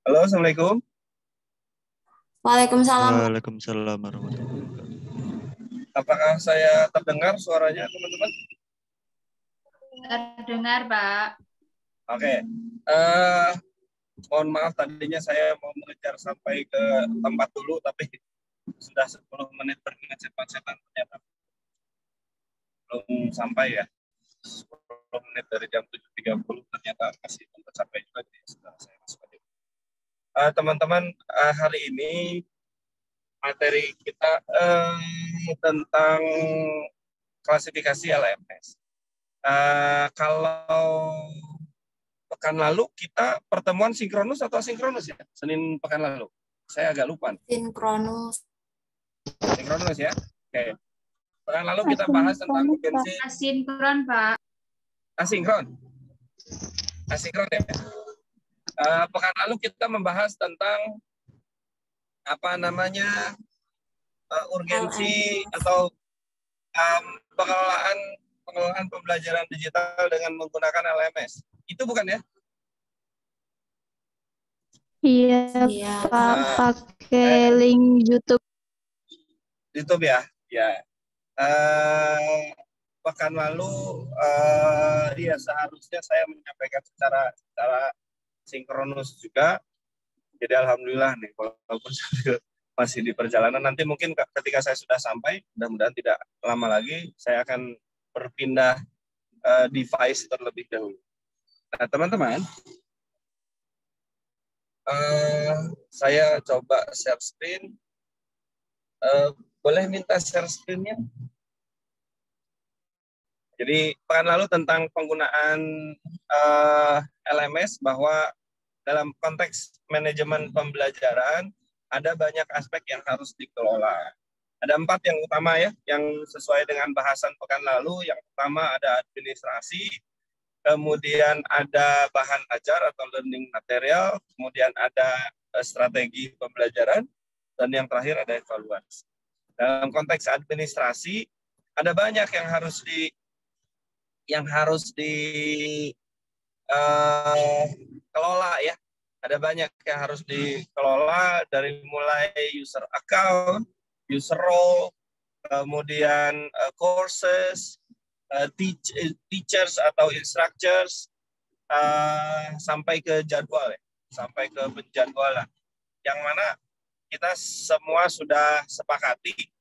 Halo, Assalamualaikum. Waalaikumsalam. Waalaikumsalam warahmatullahi wabarakatuh. Apakah saya terdengar suaranya, teman-teman? Terdengar, Pak. Oke. Eh, Mohon maaf tadinya saya mau mengejar sampai ke tempat dulu, tapi sudah 10 menit berkecet-kecetan ternyata belum sampai ya. 10 menit dari jam 7.30 ternyata masih belum tercapai juga. Jadi setelah saya masuk aja. Teman-teman, hari ini materi kita tentang klasifikasi LMS. Kalau pekan lalu kita pertemuan sinkronus atau asinkronus ya? Senin pekan lalu. Saya agak lupa. Sinkronus. Sinkronus ya? Oke. Pekan lalu kita bahas tentang urgensi Asinkron, Pak. asinkron. Asinkron ya. Pekan lalu kita membahas tentang apa namanya urgensi atau pengelolaan pembelajaran digital dengan menggunakan LMS. Itu bukan ya? Iya, Iya. Pak, pakai link YouTube. YouTube ya? Ya. Pekan lalu ya seharusnya saya menyampaikan secara sinkronus juga. Jadi alhamdulillah nih walaupun masih di perjalanan, nanti mungkin ketika saya sudah sampai, mudah-mudahan tidak lama lagi saya akan berpindah device terlebih dahulu. Nah, teman-teman, saya coba share screen. Boleh minta share screen-nya? Jadi pekan lalu tentang penggunaan LMS, bahwa dalam konteks manajemen pembelajaran ada banyak aspek yang harus dikelola. Ada 4 yang utama ya, yang sesuai dengan bahasan pekan lalu. Yang pertama ada administrasi, kemudian ada bahan ajar atau learning material, kemudian ada strategi pembelajaran, dan yang terakhir ada evaluasi. Dalam konteks administrasi ada banyak yang harus dikelola ya. Ada banyak yang harus dikelola, dari mulai user account, user role, kemudian courses, teachers atau instructors, sampai ke jadwal ya, sampai ke penjadwalan. Yang mana kita semua sudah sepakati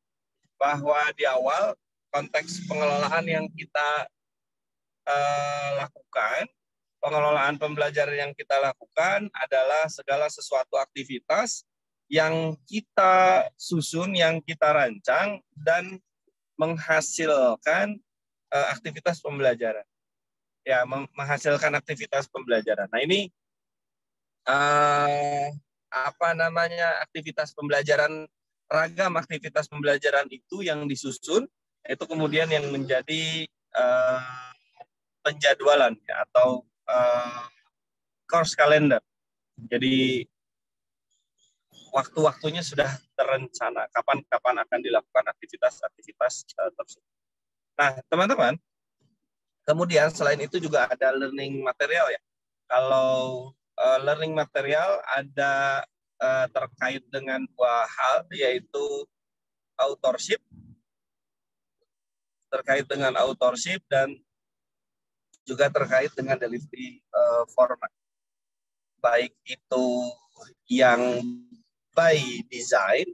bahwa di awal konteks pengelolaan yang kita lakukan, pengelolaan pembelajaran yang kita lakukan adalah segala sesuatu aktivitas yang kita susun, yang kita rancang, dan menghasilkan aktivitas pembelajaran. Ya, menghasilkan aktivitas pembelajaran. Nah, ini aktivitas pembelajaran, ragam aktivitas pembelajaran itu yang disusun, itu kemudian yang menjadi penjadwalan ya, atau course calendar. Jadi waktu-waktunya sudah terencana kapan akan dilakukan aktivitas-aktivitas tersebut. Nah, teman-teman, kemudian selain itu juga ada learning material ya. Kalau learning material ada terkait dengan 2 hal, yaitu authorship dan juga terkait dengan delivery format, baik itu yang by design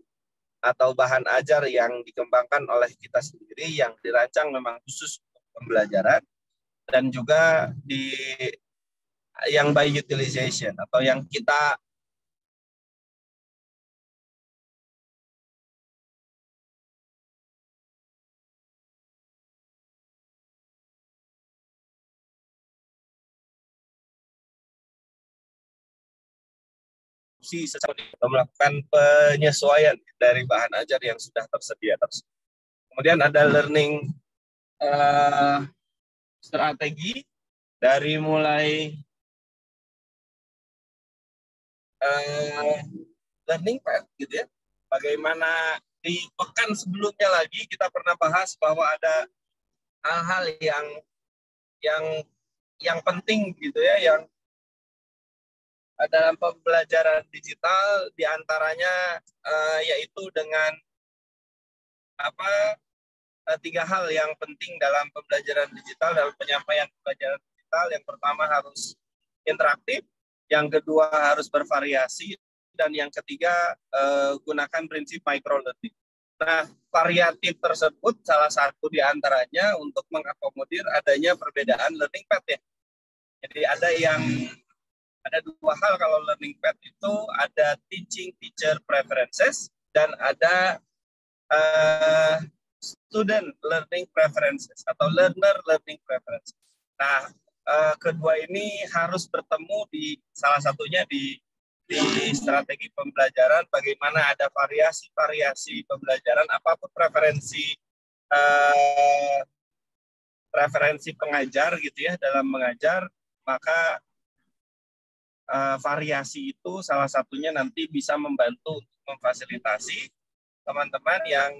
atau bahan ajar yang dikembangkan oleh kita sendiri, yang dirancang memang khusus untuk pembelajaran, dan juga yang by utilization atau yang kita melakukan penyesuaian dari bahan ajar yang sudah tersedia. Kemudian ada learning strategi, dari mulai learning path gitu ya. Bagaimana di pekan sebelumnya lagi kita pernah bahas bahwa ada hal-hal yang yang penting gitu ya, yang dalam pembelajaran digital diantaranya yaitu dengan tiga hal yang penting dalam pembelajaran digital, dalam penyampaian pembelajaran digital. Yang pertama harus interaktif, yang kedua harus bervariasi, dan yang ketiga gunakan prinsip micro learning. Nah, variatif tersebut salah satu diantaranya untuk mengakomodir adanya perbedaan learning path ya. Jadi ada dua hal kalau learning path itu, ada teaching teacher preferences dan ada student learning preferences atau learner learning preferences. Nah, kedua ini harus bertemu di salah satunya di strategi pembelajaran, bagaimana ada variasi-variasi pembelajaran, apapun preferensi pengajar gitu ya dalam mengajar, maka variasi itu salah satunya nanti bisa membantu untuk memfasilitasi teman-teman yang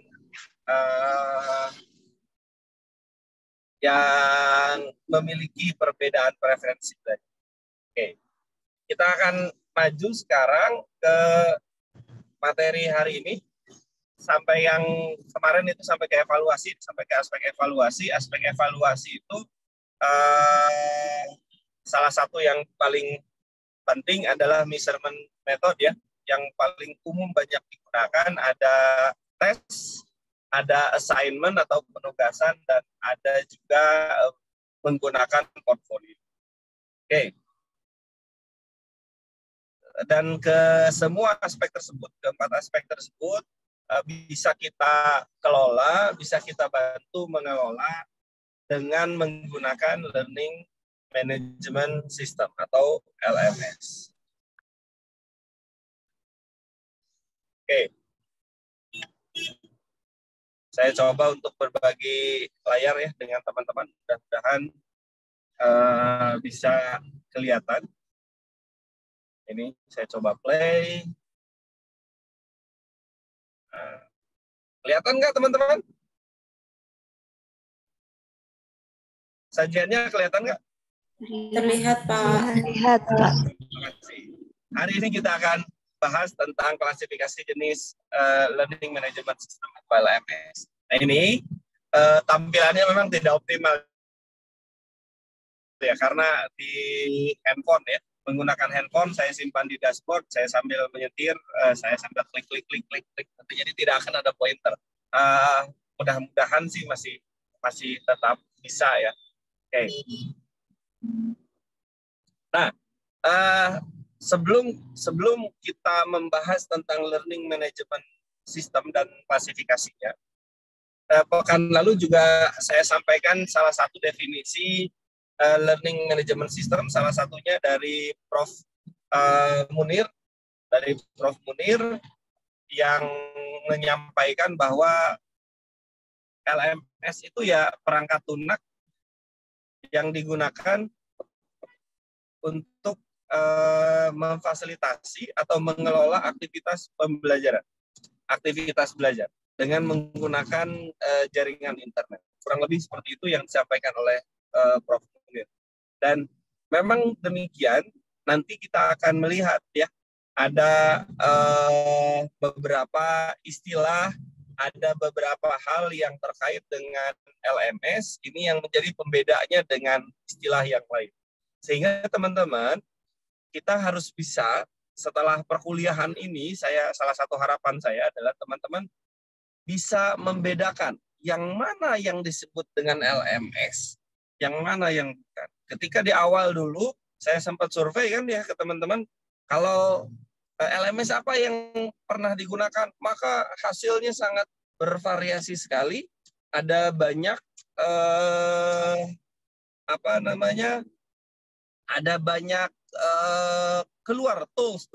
memiliki perbedaan preferensi. Oke, kita akan maju sekarang ke materi hari ini. Sampai yang kemarin itu sampai ke evaluasi, sampai ke aspek evaluasi. Aspek evaluasi itu salah satu yang paling penting adalah measurement method ya, yang paling umum banyak digunakan. Ada tes, ada assignment atau penugasan, dan ada juga menggunakan portfolio. Oke. Dan ke semua aspek tersebut, keempat aspek tersebut bisa kita kelola, bisa kita bantu mengelola dengan menggunakan Learning Management System atau LMS. Oke. Saya coba untuk berbagi layar ya dengan teman-teman, mudah-mudahan bisa kelihatan. Ini saya coba play. Kelihatan nggak teman-teman? Sajiannya kelihatan nggak? Terlihat, Pak. Terlihat, Pak. Terima kasih. Hari ini kita akan bahas tentang klasifikasi jenis Learning Management System atau LMS. Nah ini tampilannya memang tidak optimal ya, karena di handphone ya, menggunakan handphone saya simpan di dashboard, saya sambil menyetir, saya sambil klik. Jadi tidak akan ada pointer. Mudah-mudahan sih masih tetap bisa ya. Oke. Nah, sebelum kita membahas tentang learning management system dan klasifikasinya, pekan lalu juga saya sampaikan salah satu definisi learning management system, salah satunya dari Prof. Munir, yang menyampaikan bahwa LMS itu ya perangkat lunak yang digunakan untuk memfasilitasi atau mengelola aktivitas pembelajaran, aktivitas belajar dengan menggunakan jaringan internet. Kurang lebih seperti itu yang disampaikan oleh Prof. Munir. Dan memang demikian, nanti kita akan melihat ya, ada beberapa istilah, ada beberapa hal yang terkait dengan LMS, ini yang menjadi pembedanya dengan istilah yang lain. Sehingga teman-teman, kita harus bisa, setelah perkuliahan ini, salah satu harapan saya adalah teman-teman bisa membedakan yang mana yang disebut dengan LMS, yang mana yang bukan. Ketika di awal dulu, saya sempat survei kan ya ke teman-teman, kalau LMS apa yang pernah digunakan, maka hasilnya sangat bervariasi sekali. Ada banyak keluar tools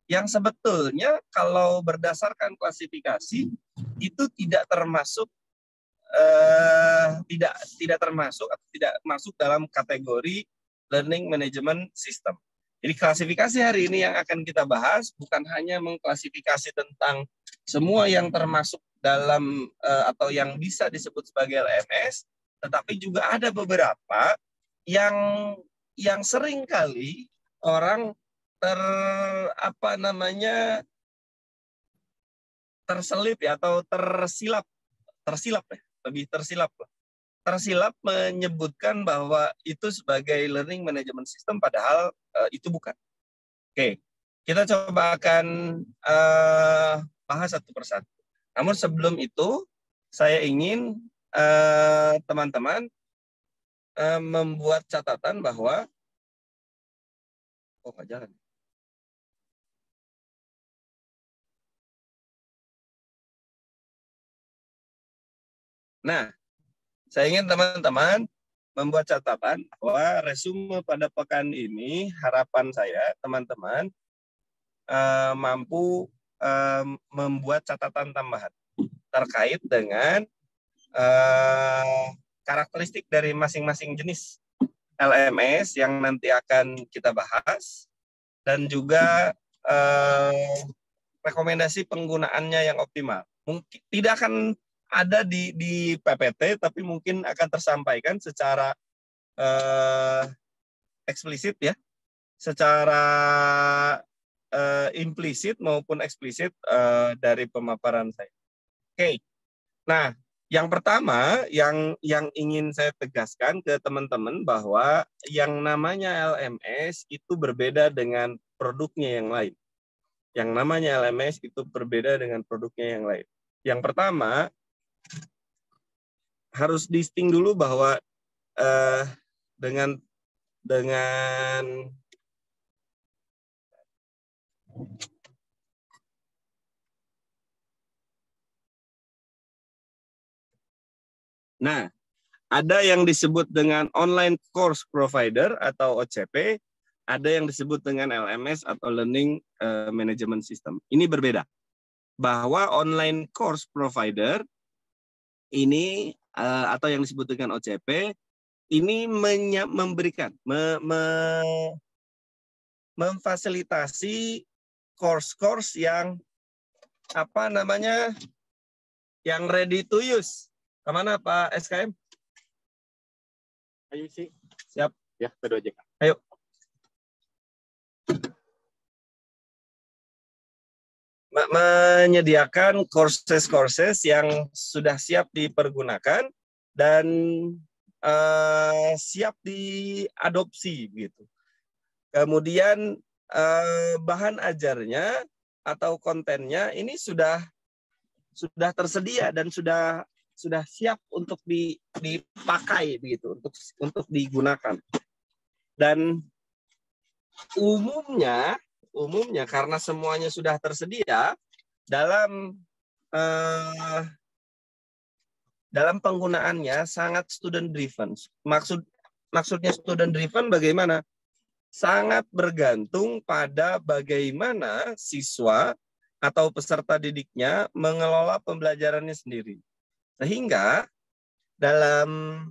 yang sebetulnya kalau berdasarkan klasifikasi itu tidak termasuk tidak masuk dalam kategori learning management system. Jadi klasifikasi hari ini yang akan kita bahas bukan hanya mengklasifikasi tentang semua yang termasuk dalam atau yang bisa disebut sebagai LMS, tetapi juga ada beberapa yang sering kali orang terselip ya, atau tersilap ya, lebih tersilap lah. Tersilap menyebutkan bahwa itu sebagai learning management system, padahal itu bukan. Oke, kita coba akan bahas satu persatu. Namun sebelum itu, saya ingin teman-teman membuat catatan bahwa nggak jalan. Nah, saya ingin teman-teman membuat catatan bahwa resume pada pekan ini, harapan saya teman-teman mampu membuat catatan tambahan terkait dengan karakteristik dari masing-masing jenis LMS yang nanti akan kita bahas, dan juga rekomendasi penggunaannya yang optimal. Mungkin tidak akan ada di PPT, tapi mungkin akan tersampaikan secara eksplisit ya, secara implisit maupun eksplisit dari pemaparan saya. Oke, nah yang pertama yang ingin saya tegaskan ke teman-teman bahwa yang namanya LMS itu berbeda dengan produknya yang lain. Yang namanya LMS itu berbeda dengan produknya yang lain. Yang pertama, harus distinct dulu bahwa dengan nah, ada yang disebut dengan online course provider atau OCP, ada yang disebut dengan LMS atau learning management system. Ini berbeda. Bahwa online course provider ini atau yang disebut dengan OCP ini memberikan memfasilitasi course-course yang yang ready to use. Kemana Pak SKM? Ayo sih, siap ya, kedua aja. Ayo. Menyediakan courses yang sudah siap dipergunakan dan siap diadopsi gitu. Kemudian bahan ajarnya atau kontennya ini sudah tersedia dan sudah siap untuk dipakai begitu, untuk digunakan. Dan umumnya karena semuanya sudah tersedia dalam penggunaannya sangat student driven. Maksudnya student driven bagaimana? Sangat bergantung pada bagaimana siswa atau peserta didiknya mengelola pembelajarannya sendiri. Sehingga dalam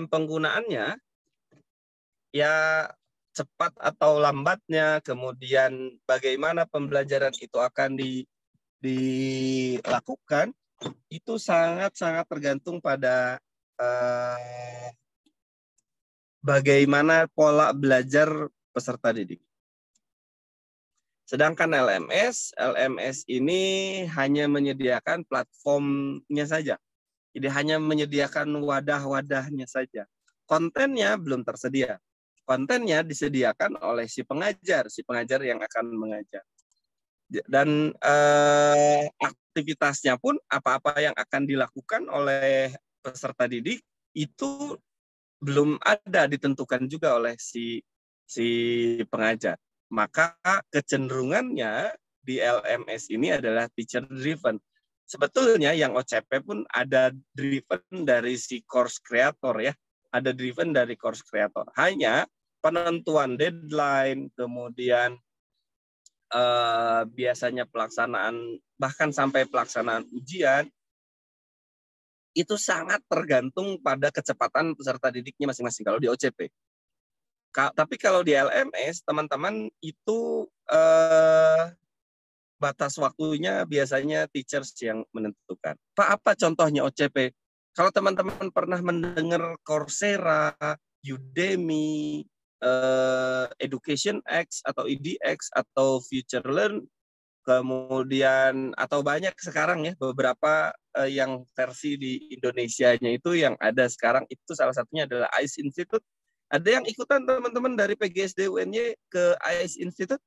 penggunaannya ya cepat atau lambatnya, kemudian bagaimana pembelajaran itu akan dilakukan, itu sangat-sangat tergantung pada bagaimana pola belajar peserta didik. Sedangkan LMS ini hanya menyediakan platformnya saja. Jadi hanya menyediakan wadah-wadahnya saja. Kontennya belum tersedia. Kontennya disediakan oleh si pengajar yang akan mengajar. Dan aktivitasnya pun apa-apa yang akan dilakukan oleh peserta didik itu belum ada ditentukan juga oleh si pengajar. Maka kecenderungannya di LMS ini adalah teacher driven. Sebetulnya yang OCP pun ada driven dari si course creator ya. Ada driven dari course creator. Hanya penentuan deadline, kemudian biasanya pelaksanaan, bahkan sampai pelaksanaan ujian, itu sangat tergantung pada kecepatan peserta didiknya masing-masing kalau di OCP. Tapi kalau di LMS, teman-teman itu batas waktunya biasanya teachers yang menentukan. Pak, apa contohnya OCP? Kalau teman-teman pernah mendengar Coursera, Udemy, Education X atau EDX atau Future Learn, kemudian atau banyak sekarang ya beberapa yang versi di Indonesianya itu yang ada sekarang itu salah satunya adalah ICE Institute. Ada yang ikutan teman-teman dari PGSD UNY ke ICE Institute?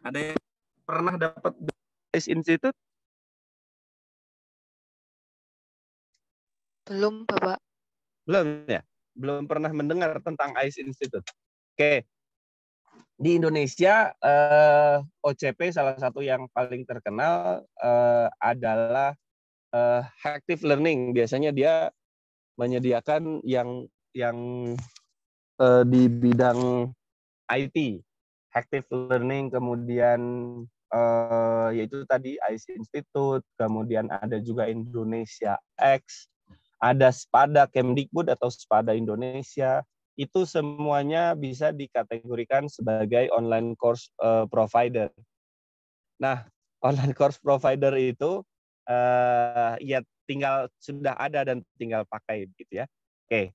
Ada yang pernah dapat ICE Institute? Belum, Bapak. Belum ya? Belum pernah mendengar tentang ICE Institute. Oke. Di Indonesia, OCP salah satu yang paling terkenal adalah Active Learning. Biasanya dia menyediakan yang di bidang IT, Active Learning, kemudian yaitu tadi ICE Institute, kemudian ada juga Indonesia X, ada SPADA Kemdikbud atau SPADA Indonesia, itu semuanya bisa dikategorikan sebagai online course provider. Nah, online course provider itu ya tinggal sudah ada dan tinggal pakai gitu ya. Oke.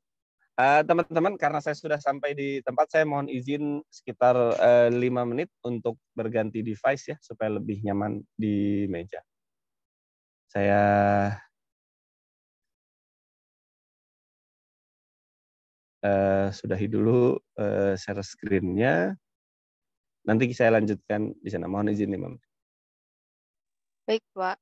Teman-teman, karena saya sudah sampai di tempat, saya mohon izin sekitar 5 menit untuk berganti device ya supaya lebih nyaman di meja. Saya sudahi dulu share screen-nya. Nanti saya lanjutkan di sana. Mohon izin 5 menit. Baik, Pak.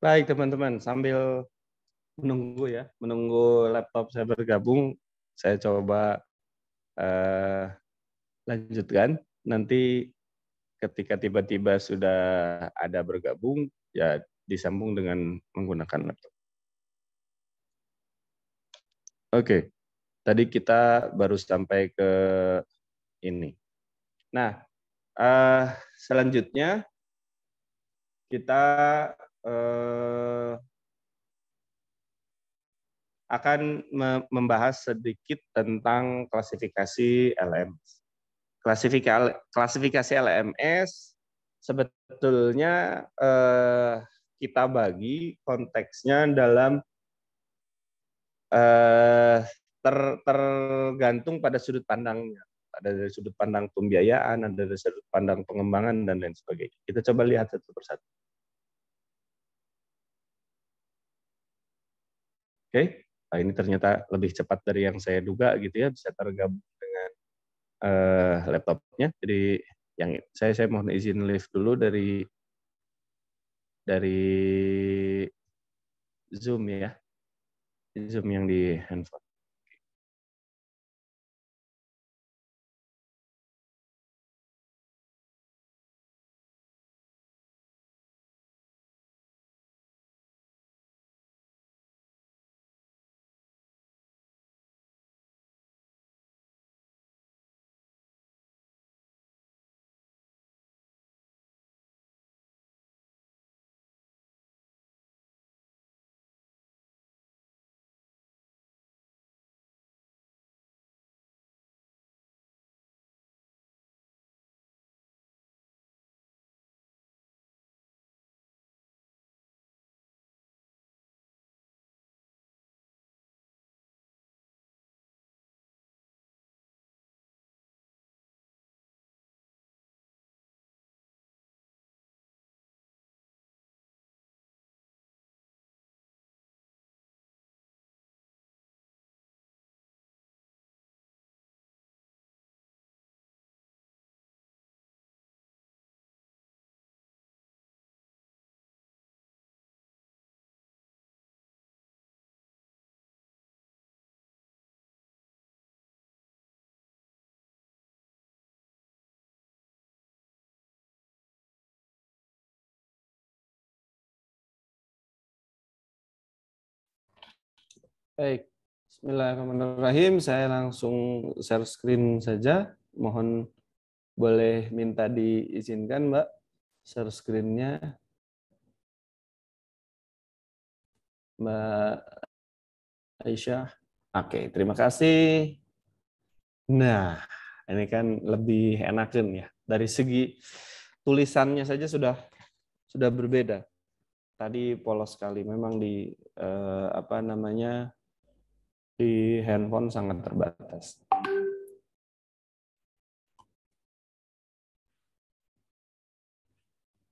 Baik teman-teman, sambil menunggu laptop saya bergabung, saya coba lanjutkan. Nanti ketika tiba-tiba sudah ada bergabung, ya disambung dengan menggunakan laptop. Oke, tadi kita baru sampai ke ini. Nah, selanjutnya kita akan membahas sedikit tentang klasifikasi LMS. Klasifikasi LMS sebetulnya kita bagi konteksnya dalam tergantung pada sudut pandangnya. Ada dari sudut pandang pembiayaan, ada dari sudut pandang pengembangan, dan lain sebagainya. Kita coba lihat satu persatu. Oke, nah, ini ternyata lebih cepat dari yang saya duga gitu ya, bisa tergabung dengan laptopnya. Jadi yang saya mohon izin live dulu dari Zoom ya, Zoom yang di handphone. Baik, bismillahirrahmanirrahim. Saya langsung share screen saja. Mohon boleh minta diizinkan, Mbak, share screen-nya. Mbak Aisyah. Oke, terima kasih. Nah, ini kan lebih enakan ya. Dari segi tulisannya saja sudah berbeda. Tadi polos sekali, memang di di handphone sangat terbatas.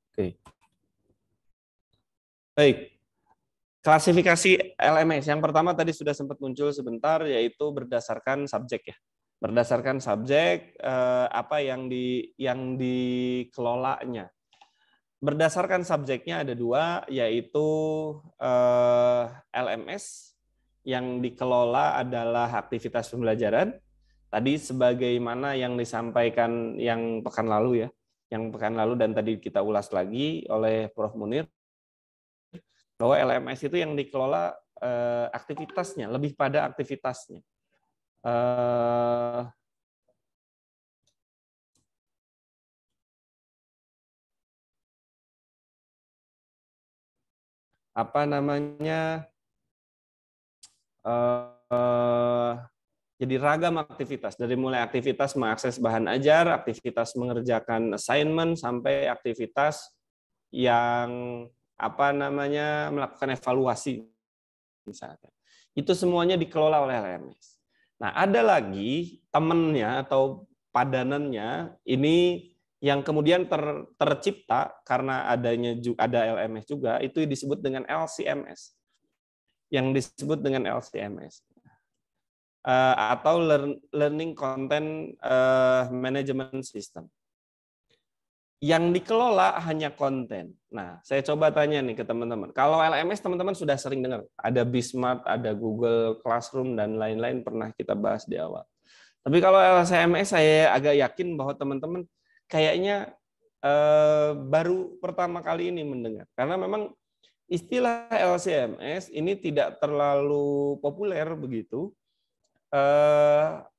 Oke. Baik. Klasifikasi LMS yang pertama tadi sudah sempat muncul sebentar, yaitu berdasarkan subjek ya. Berdasarkan subjek apa yang dikelolanya. Berdasarkan subjeknya ada dua, yaitu LMS yang dikelola adalah aktivitas pembelajaran. Tadi sebagaimana yang disampaikan yang pekan lalu ya, yang pekan lalu dan tadi kita ulas lagi oleh Prof. Munir, bahwa LMS itu yang dikelola aktivitasnya, lebih pada aktivitasnya. Jadi ragam aktivitas, dari mulai aktivitas mengakses bahan ajar, aktivitas mengerjakan assignment, sampai aktivitas yang melakukan evaluasi misalnya. Itu semuanya dikelola oleh LMS. Nah, ada lagi temennya atau padanannya ini yang kemudian tercipta karena ada LMS juga, itu disebut dengan LCMS. Yang disebut dengan LCMS. Atau Learning Content Management System. Yang dikelola hanya konten. Nah, saya coba tanya nih ke teman-teman. Kalau LMS teman-teman sudah sering dengar, ada Bismart, ada Google Classroom dan lain-lain pernah kita bahas di awal. Tapi kalau LCMS saya agak yakin bahwa teman-teman kayaknya baru pertama kali ini mendengar. Karena memang istilah LCMS ini tidak terlalu populer begitu.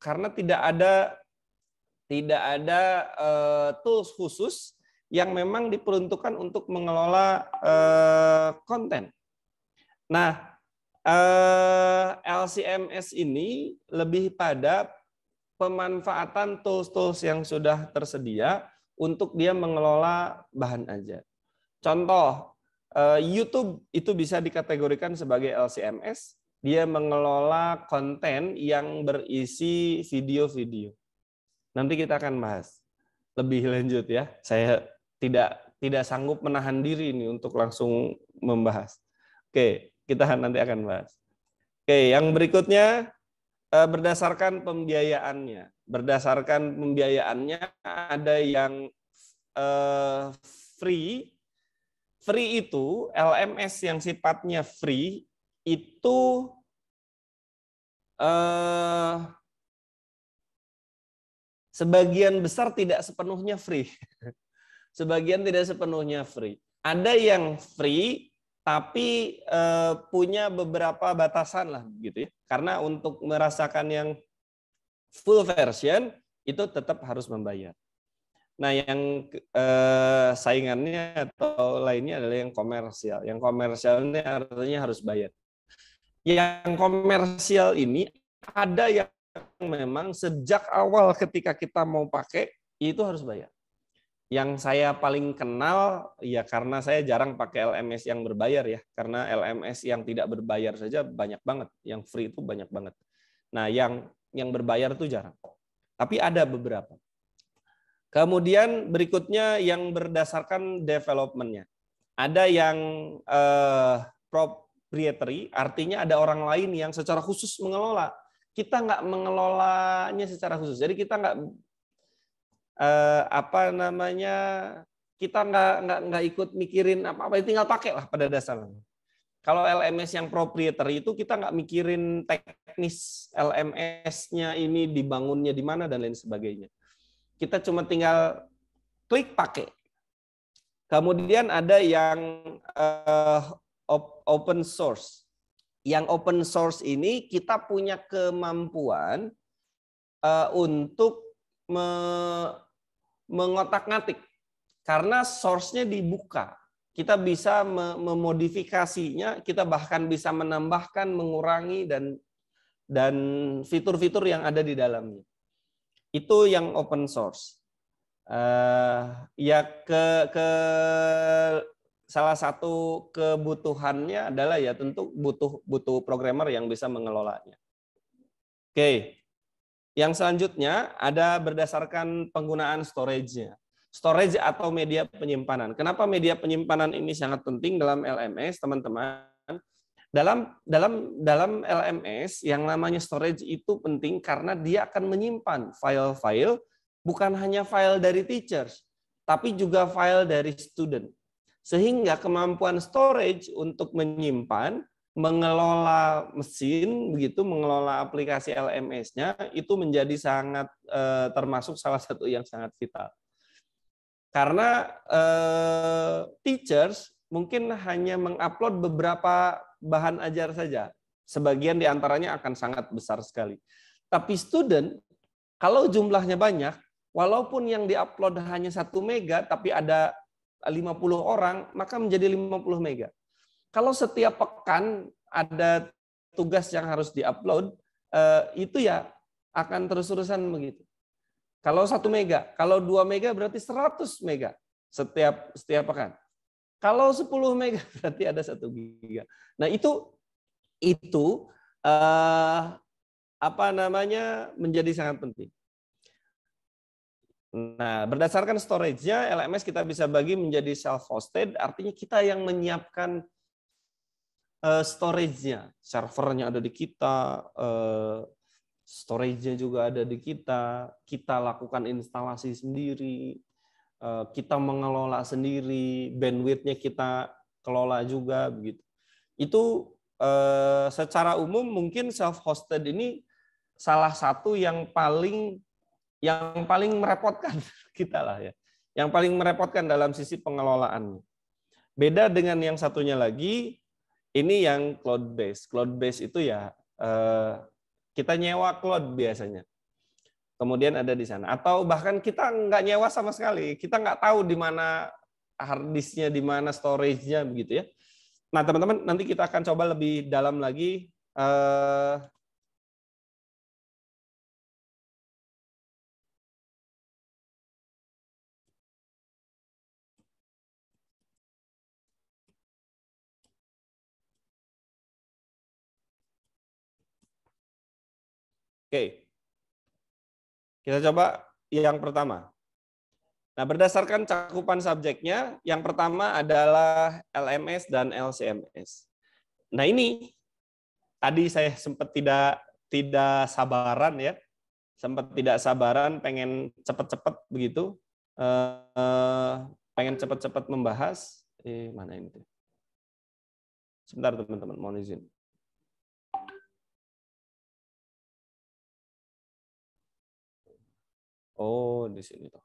Karena tidak ada tools khusus yang memang diperuntukkan untuk mengelola konten. Nah, LCMS ini lebih pada pemanfaatan tools-tools yang sudah tersedia untuk dia mengelola bahan ajar. Contoh, YouTube itu bisa dikategorikan sebagai LCMS. Dia mengelola konten yang berisi video-video. Nanti kita akan bahas lebih lanjut ya. Saya tidak sanggup menahan diri ini untuk langsung membahas. Oke, kita nanti akan bahas. Oke, yang berikutnya berdasarkan pembiayaannya. Berdasarkan pembiayaannya ada yang free. Free itu LMS yang sifatnya free itu sebagian besar tidak sepenuhnya free. Sebagian tidak sepenuhnya free. Ada yang free tapi punya beberapa batasan lah gitu ya. Karena untuk merasakan yang full version itu tetap harus membayar. Nah, yang saingannya atau lainnya adalah yang komersial. Yang komersial ini artinya harus bayar. Yang komersial ini ada yang memang sejak awal ketika kita mau pakai itu harus bayar. Yang saya paling kenal ya karena saya jarang pakai LMS yang berbayar ya, karena LMS yang tidak berbayar saja banyak banget, yang free itu banyak banget. Nah, yang berbayar itu jarang. Tapi ada beberapa. Kemudian berikutnya yang berdasarkan development-nya. Ada yang proprietary, artinya ada orang lain yang secara khusus mengelola. Kita nggak mengelolanya secara khusus. Jadi kita nggak kita nggak ikut mikirin apa-apa, tinggal pakai lah pada dasarnya. Kalau LMS yang proprietary itu kita nggak mikirin teknis LMS-nya ini dibangunnya di mana dan lain sebagainya. Kita cuma tinggal klik pakai. Kemudian ada yang open source. Yang open source ini kita punya kemampuan untuk mengotak-ngatik. Karena source-nya dibuka. Kita bisa memodifikasinya, kita bahkan bisa menambahkan, mengurangi, dan fitur-fitur yang ada di dalamnya. Itu yang open source. Salah satu kebutuhannya adalah ya tentu butuh programmer yang bisa mengelolanya. Oke. Yang selanjutnya ada berdasarkan penggunaan storage-nya. Storage atau media penyimpanan. Kenapa media penyimpanan ini sangat penting dalam LMS, teman-teman? Dalam LMS yang namanya storage itu penting karena dia akan menyimpan file-file, bukan hanya file dari teachers, tapi juga file dari student. Sehingga kemampuan storage untuk menyimpan, mengelola mesin, begitu mengelola aplikasi LMS-nya itu menjadi sangat termasuk salah satu yang sangat vital. Karena teachers mungkin hanya mengupload beberapa bahan ajar saja. Sebagian diantaranya akan sangat besar sekali. Tapi student, kalau jumlahnya banyak, walaupun yang diupload hanya 1 mega, tapi ada 50 orang, maka menjadi 50 mega. Kalau setiap pekan ada tugas yang harus diupload, itu ya akan terus-terusan begitu. Kalau 1 mega, kalau 2 mega berarti 100 mega setiap pekan. Kalau 10 mega berarti ada 1 giga. Nah, itu menjadi sangat penting. Nah, berdasarkan storage-nya LMS kita bisa bagi menjadi self-hosted, artinya kita yang menyiapkan storage-nya. Servernya ada di kita, storage-nya juga ada di kita lakukan instalasi sendiri, kita mengelola sendiri, bandwidth-nya kita kelola juga begitu. Itu secara umum mungkin self-hosted ini salah satu yang paling merepotkan kita lah ya. Yang paling merepotkan dalam sisi pengelolaan. Beda dengan yang satunya lagi, ini yang cloud based. Cloud based itu ya kita nyewa cloud biasanya. Kemudian ada di sana. Atau bahkan kita nggak nyewa sama sekali. Kita nggak tahu di mana hard disk-nya, di mana storage-nya begitu ya. Nah, teman-teman, nanti kita akan coba lebih dalam lagi Oke. Kita coba yang pertama. Nah, berdasarkan cakupan subjeknya, yang pertama adalah LMS dan LCMS. Nah, ini tadi saya sempat tidak sabaran ya. Sempat tidak sabaran pengen cepat-cepat begitu. Pengen cepat-cepat membahas. Mana ini? Sebentar teman-teman, mohon izin. Oh, di sini tuh.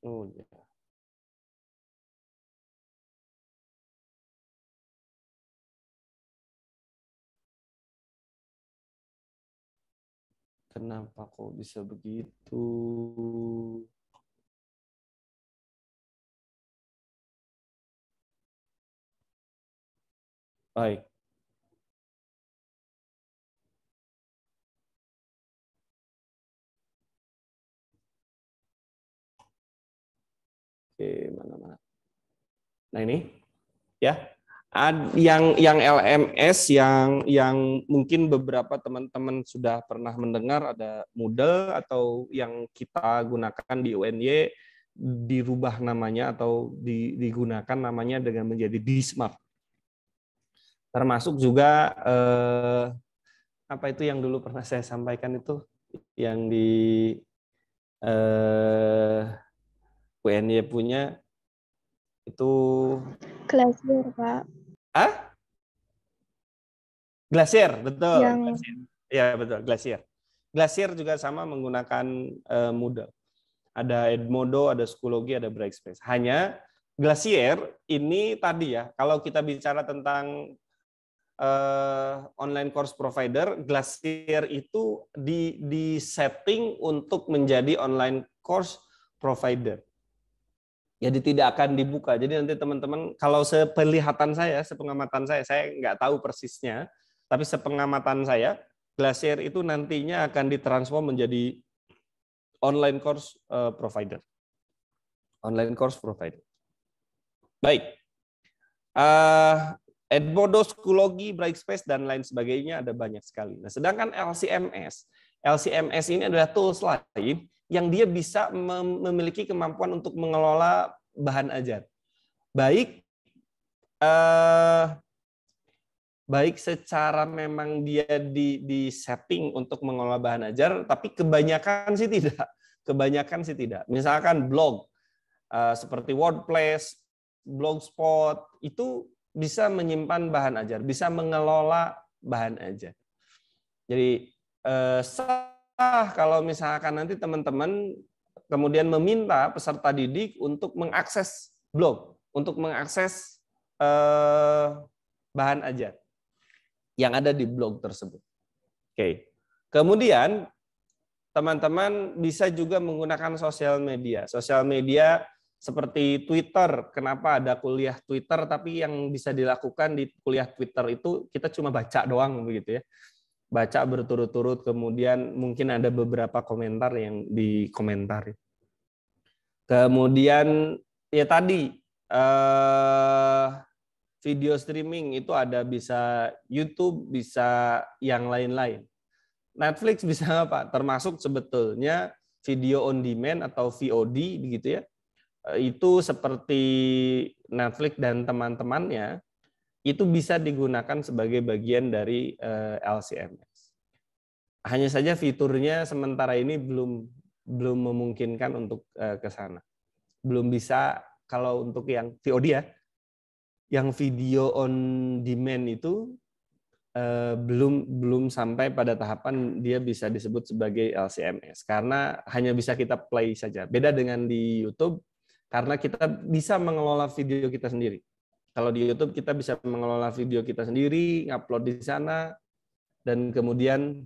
Oh, ya. Kenapa kok bisa begitu? Baik. Oke, mana-mana. Nah ini, ya, yang LMS yang mungkin beberapa teman-teman sudah pernah mendengar ada Moodle atau yang kita gunakan di UNY dirubah namanya atau digunakan namanya dengan menjadi DSmart. Termasuk juga apa itu yang dulu pernah saya sampaikan itu yang di UNY punya itu Glacier, Pak. Glacier, betul. Yang... Glacier. Ya, betul, Glacier. Glacier juga sama menggunakan Moodle. Ada Edmodo, ada Schoology, ada Brightspace. Hanya Glacier ini tadi ya, kalau kita bicara tentang online course provider, Glacier itu di setting untuk menjadi online course provider. Jadi tidak akan dibuka. Jadi nanti teman-teman, kalau sepenglihatan saya, sepengamatan saya nggak tahu persisnya, tapi sepengamatan saya, Glacier itu nantinya akan ditransform menjadi online course provider. Online course provider. Baik. Edmodo, Schoology, Brightspace, dan lain sebagainya ada banyak sekali. Nah, sedangkan LCMS ini adalah tools lain yang dia bisa memiliki kemampuan untuk mengelola bahan ajar. Baik secara memang dia di setting untuk mengelola bahan ajar, tapi kebanyakan sih tidak. Misalkan blog seperti WordPress, Blogspot itu bisa menyimpan bahan ajar, bisa mengelola bahan ajar. Jadi kalau misalkan nanti teman-teman kemudian meminta peserta didik untuk mengakses blog, untuk mengakses bahan ajar yang ada di blog tersebut. Oke. Kemudian teman-teman bisa juga menggunakan sosial media. Sosial media seperti Twitter. Kenapa ada kuliah Twitter, tapi yang bisa dilakukan di kuliah Twitter itu kita cuma baca doang begitu ya. Baca berturut-turut, kemudian mungkin ada beberapa komentar yang dikomentari. Kemudian ya tadi video streaming itu ada, bisa YouTube, bisa yang lain-lain. Netflix bisa apa? Termasuk sebetulnya video on demand atau VOD begitu ya. Itu seperti Netflix dan teman-temannya itu bisa digunakan sebagai bagian dari LCMS. Hanya saja fiturnya sementara ini belum memungkinkan untuk ke sana. Belum bisa kalau untuk yang VOD ya. Yang video on demand itu belum sampai pada tahapan dia bisa disebut sebagai LCMS karena hanya bisa kita play saja. Beda dengan di YouTube karena kita bisa mengelola video kita sendiri. Kalau di YouTube kita bisa mengelola video kita sendiri, ngupload di sana, dan kemudian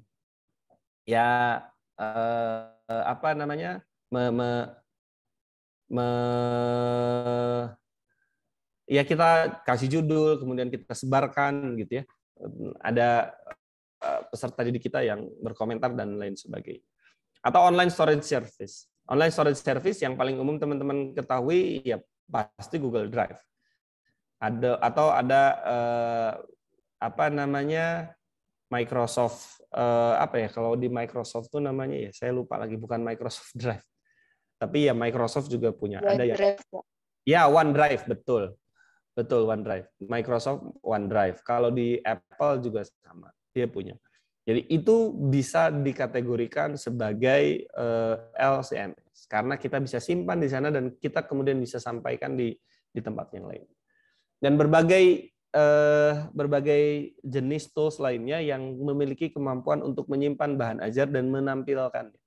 ya apa namanya ya kita kasih judul, kemudian kita sebarkan gitu ya. Ada peserta didik kita yang berkomentar dan lain sebagainya. Atau online storage service. Online storage service yang paling umum teman-teman ketahui ya pasti Google Drive. Ada apa namanya Microsoft apa ya, kalau di Microsoft tuh namanya ya saya lupa lagi, bukan Microsoft Drive. Tapi ya Microsoft juga punya. Ada ya. Ya, OneDrive, betul. Betul, OneDrive. Microsoft OneDrive. Kalau di Apple juga sama, dia punya. Jadi itu bisa dikategorikan sebagai LCMS karena kita bisa simpan di sana dan kita kemudian bisa sampaikan di tempat yang lain. Dan berbagai jenis tools lainnya yang memiliki kemampuan untuk menyimpan bahan ajar dan menampilkannya.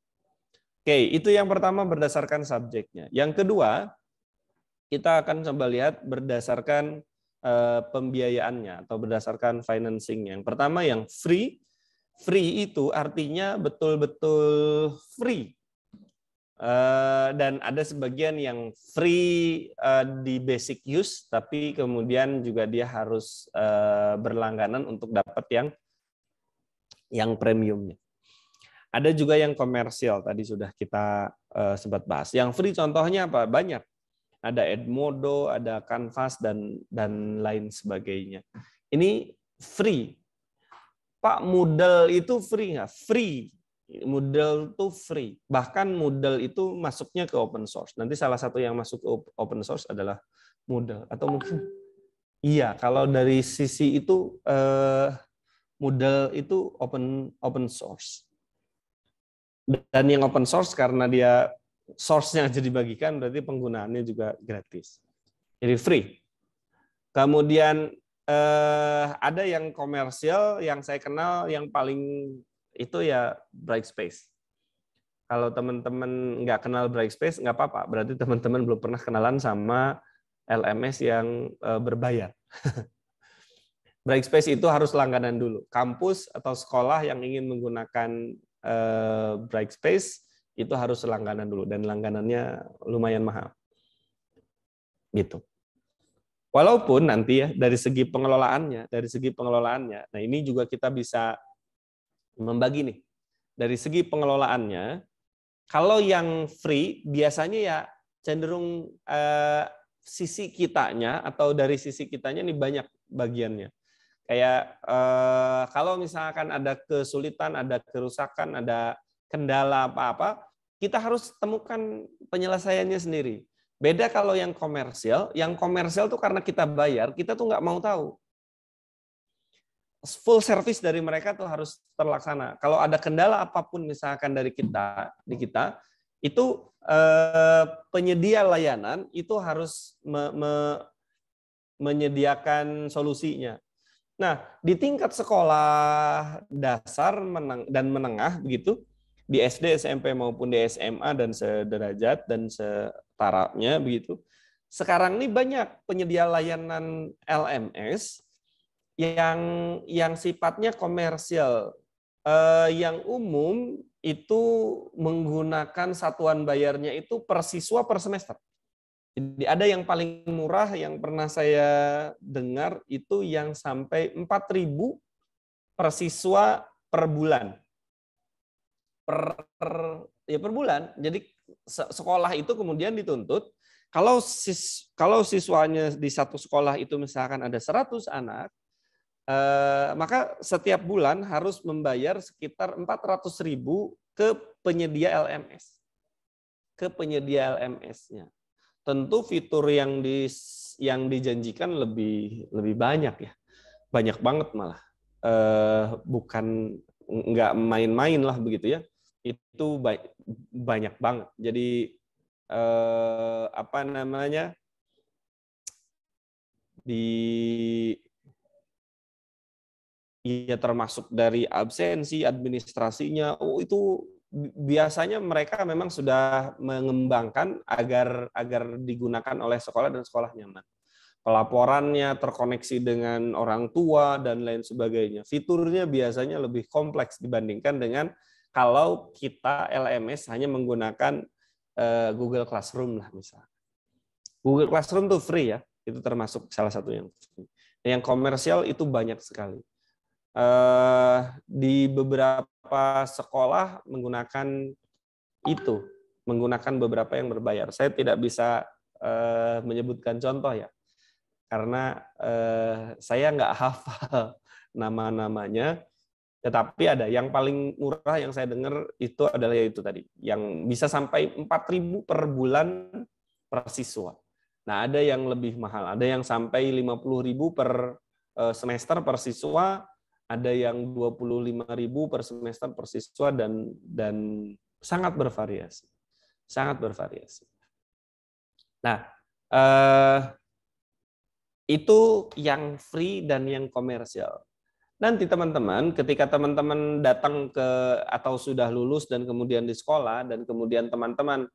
Oke, itu yang pertama berdasarkan subjeknya. Yang kedua, kita akan coba lihat berdasarkan pembiayaannya atau berdasarkan financing-nya. Yang pertama yang free. Free itu artinya betul-betul free. Dan ada sebagian yang free di basic use, tapi kemudian juga dia harus berlangganan untuk dapat yang premiumnya. Ada juga yang komersial, tadi sudah kita sempat bahas. Yang free contohnya apa? Banyak. Ada Edmodo, ada Canvas, dan lain sebagainya. Ini free. Pak, Moodle itu free nggak? Free. Moodle itu free. Bahkan Moodle itu masuknya ke open source. Nanti salah satu yang masuk ke open source adalah Moodle. Atau mungkin, iya, kalau dari sisi itu Moodle itu open source. Dan yang open source karena dia source-nya aja dibagikan, berarti penggunaannya juga gratis. Jadi free. Kemudian ada yang komersial, yang saya kenal yang paling itu ya Brightspace. Kalau teman-teman nggak kenal Brightspace, nggak apa-apa. Berarti teman-teman belum pernah kenalan sama LMS yang berbayar. Brightspace itu harus langganan dulu. Kampus atau sekolah yang ingin menggunakan Brightspace itu harus langganan dulu, dan langganannya lumayan mahal. Gitu. Walaupun nanti ya dari segi pengelolaannya, nah ini juga kita bisa membagi nih. Dari segi pengelolaannya, kalau yang free biasanya ya cenderung sisi kitanya atau dari sisi kitanya nih banyak bagiannya. Kayak kalau misalkan ada kesulitan, ada kerusakan, ada kendala apa-apa, kita harus temukan penyelesaiannya sendiri. Beda kalau yang komersial tuh karena kita bayar, kita tuh nggak mau tahu. Full service dari mereka tuh harus terlaksana. Kalau ada kendala apapun misalkan dari kita, itu penyedia layanan itu harus menyediakan solusinya. Nah, di tingkat sekolah dasar dan menengah begitu, di SD, SMP maupun di SMA dan sederajat dan setarafnya begitu. Sekarang ini banyak penyedia layanan LMS yang sifatnya komersial. Yang umum itu menggunakan satuan bayarnya itu per siswa per semester. Jadi ada yang paling murah yang pernah saya dengar itu yang sampai 4.000 per siswa per bulan. Per bulan. Jadi sekolah itu kemudian dituntut Kalau siswanya di satu sekolah itu misalkan ada 100 anak, maka setiap bulan harus membayar sekitar 400.000 ke penyedia LMS. Ke penyedia LMS-nya. Tentu fitur yang dijanjikan lebih banyak ya. Banyak banget malah. Bukan nggak main-main lah begitu ya. Itu banyak banget. Jadi apa namanya? Ya termasuk dari absensi, administrasinya, itu biasanya mereka memang sudah mengembangkan agar digunakan oleh sekolah dan sekolah nyaman. Pelaporannya terkoneksi dengan orang tua dan lain sebagainya. Fiturnya biasanya lebih kompleks dibandingkan dengan kalau kita LMS hanya menggunakan Google Classroom lah misalnya. Google Classroom tuh free ya, itu termasuk salah satu yang free. Yang komersial itu banyak sekali. Di beberapa sekolah menggunakan beberapa yang berbayar. Saya tidak bisa menyebutkan contoh ya, karena saya nggak hafal nama-namanya. Tetapi ada yang paling murah yang saya dengar itu adalah yaitu tadi, yang bisa sampai 4.000 per bulan per siswa. Nah, ada yang lebih mahal, ada yang sampai 50.000 per semester per siswa. Ada yang 25.000 per semester per siswa dan sangat bervariasi. Sangat bervariasi. Nah, itu yang free dan yang komersial. Nanti teman-teman, ketika teman-teman datang ke atau sudah lulus dan kemudian di sekolah dan kemudian teman-teman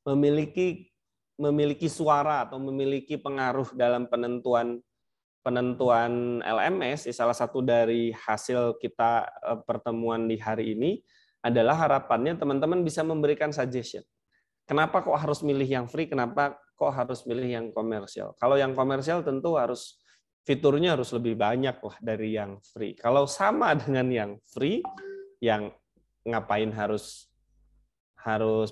memiliki suara atau memiliki pengaruh dalam penentuan LMS, salah satu dari hasil kita pertemuan di hari ini adalah harapannya teman-teman bisa memberikan suggestion. Kenapa kok harus milih yang free? Kenapa kok harus milih yang komersial? Kalau yang komersial tentu fiturnya harus lebih banyak lah dari yang free. Kalau sama dengan yang free, yang ngapain harus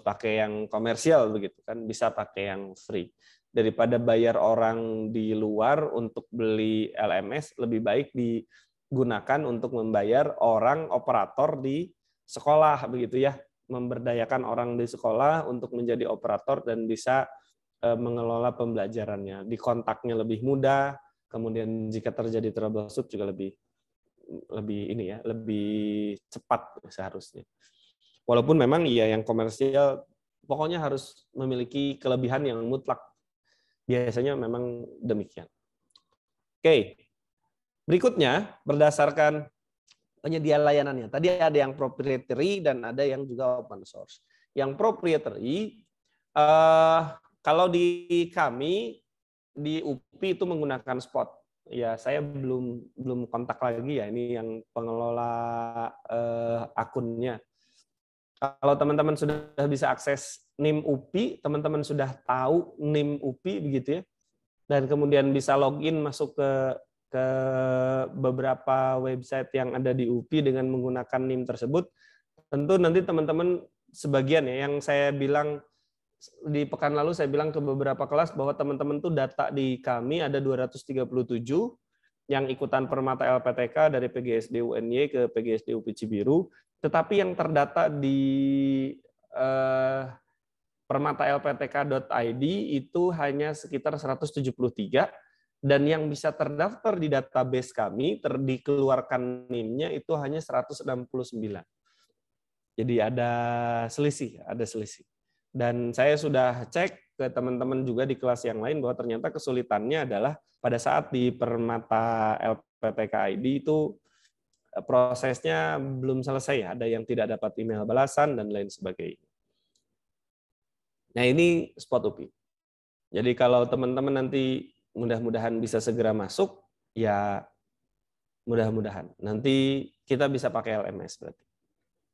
pakai yang komersial begitu kan? Bisa pakai yang free. Daripada bayar orang di luar untuk beli LMS, lebih baik digunakan untuk membayar orang operator di sekolah begitu ya, memberdayakan orang di sekolah untuk menjadi operator dan bisa mengelola pembelajarannya. Di kontaknya lebih mudah, kemudian jika terjadi troubleshoot juga lebih cepat seharusnya. Walaupun memang iya yang komersial pokoknya harus memiliki kelebihan yang mutlak. Biasanya memang demikian. Oke, berikutnya berdasarkan penyedia layanannya. Tadi ada yang proprietary dan ada yang juga open source. Yang proprietary, kalau di kami di UPI itu menggunakan Spot. Ya, saya belum kontak lagi ya. Ini yang pengelola akunnya. Kalau teman-teman sudah bisa akses NIM UPI, teman-teman sudah tahu NIM UPI begitu ya, dan kemudian bisa login masuk ke beberapa website yang ada di UPI dengan menggunakan NIM tersebut. Tentu nanti teman-teman sebagian ya, yang saya bilang di pekan lalu saya bilang ke beberapa kelas bahwa teman-teman tuh data di kami ada 237 yang ikutan Permata LPTK dari PGSD UNY ke PGSD UPI Cibiru. Tetapi yang terdata di permata-lptk.id itu hanya sekitar 173, dan yang bisa terdaftar di database kami, dikeluarkan NIM-nya itu hanya 169. Jadi ada selisih. Dan saya sudah cek ke teman-teman juga di kelas yang lain bahwa ternyata kesulitannya adalah pada saat di Permata LPTK ID itu prosesnya belum selesai, ada yang tidak dapat email balasan dan lain sebagainya. Nah, ini Spot UPI. Jadi kalau teman-teman nanti mudah-mudahan bisa segera masuk, ya mudah-mudahan. Nanti kita bisa pakai LMS berarti.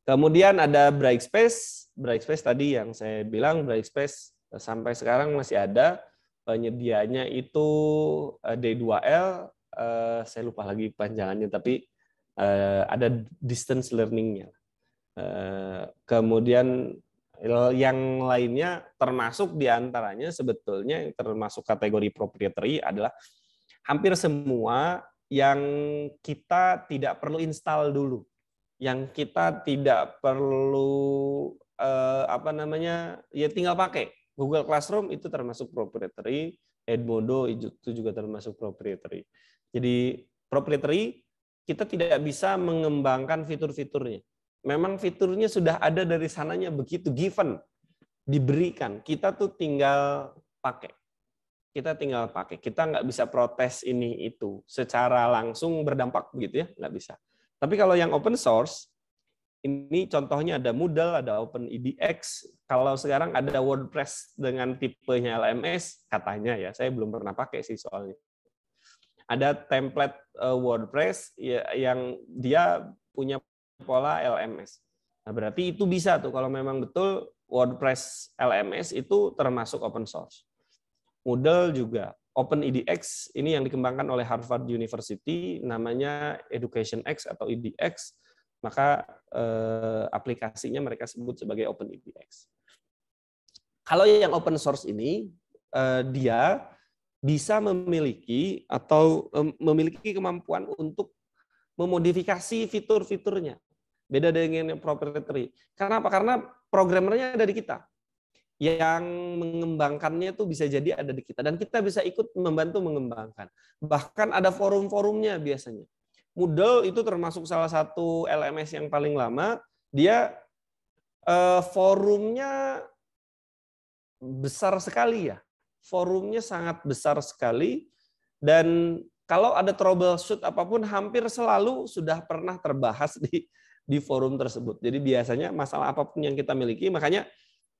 Kemudian ada Brightspace. Brightspace tadi yang saya bilang, Brightspace sampai sekarang masih ada. Penyediaannya itu D2L, saya lupa lagi panjangannya, tapi ada distance learning-nya. Kemudian Yang lainnya termasuk diantaranya sebetulnya yang termasuk kategori proprietary adalah hampir semua yang kita tidak perlu install dulu, yang kita tidak perlu ya tinggal pakai. Google Classroom itu termasuk proprietary, Edmodo itu juga termasuk proprietary. Jadi proprietary kita tidak bisa mengembangkan fitur-fiturnya. Memang fiturnya sudah ada dari sananya begitu given, diberikan. Kita tuh tinggal pakai. Kita nggak bisa protes ini itu secara langsung berdampak begitu ya, nggak bisa. Tapi kalau yang open source, ini contohnya ada Moodle, ada OpenEDX. Kalau sekarang ada WordPress dengan tipenya LMS, katanya ya, saya belum pernah pakai sih soalnya. Ada template WordPress yang dia punya pola LMS. Nah, berarti itu bisa tuh kalau memang betul WordPress LMS itu termasuk open source. Moodle juga. OpenEDX ini yang dikembangkan oleh Harvard University, namanya EducationX atau EDX, maka aplikasinya mereka sebut sebagai OpenEDX. Kalau yang open source ini, dia bisa memiliki atau memiliki kemampuan untuk memodifikasi fitur-fiturnya. Beda dengan yang proprietary. Karena apa? Karena programmernya ada di kita. Yang mengembangkannya itu bisa jadi ada di kita. Dan kita bisa ikut membantu mengembangkan. Bahkan ada forum-forumnya biasanya. Moodle itu termasuk salah satu LMS yang paling lama. Dia forumnya besar sekali ya. Forumnya sangat besar sekali. Dan kalau ada troubleshoot apapun, hampir selalu sudah pernah terbahas di forum tersebut. Jadi biasanya masalah apapun yang kita miliki, makanya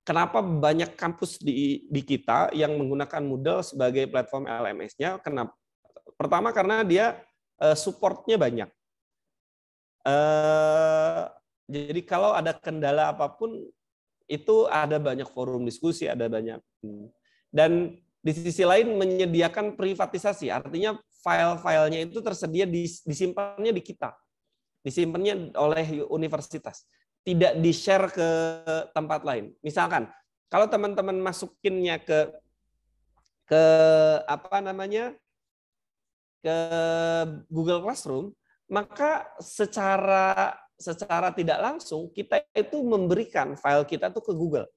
kenapa banyak kampus di kita yang menggunakan Moodle sebagai platform LMS-nya? Kenapa? Pertama karena dia support-nya banyak. Jadi kalau ada kendala apapun, itu ada banyak forum diskusi, ada banyak. Dan di sisi lain menyediakan privatisasi, artinya file-filenya itu tersedia disimpannya di kita. Disimpannya oleh universitas, tidak di-share ke tempat lain. Misalkan, kalau teman-teman masukinnya ke Google Classroom, maka secara tidak langsung kita itu memberikan file kita tuh ke Google,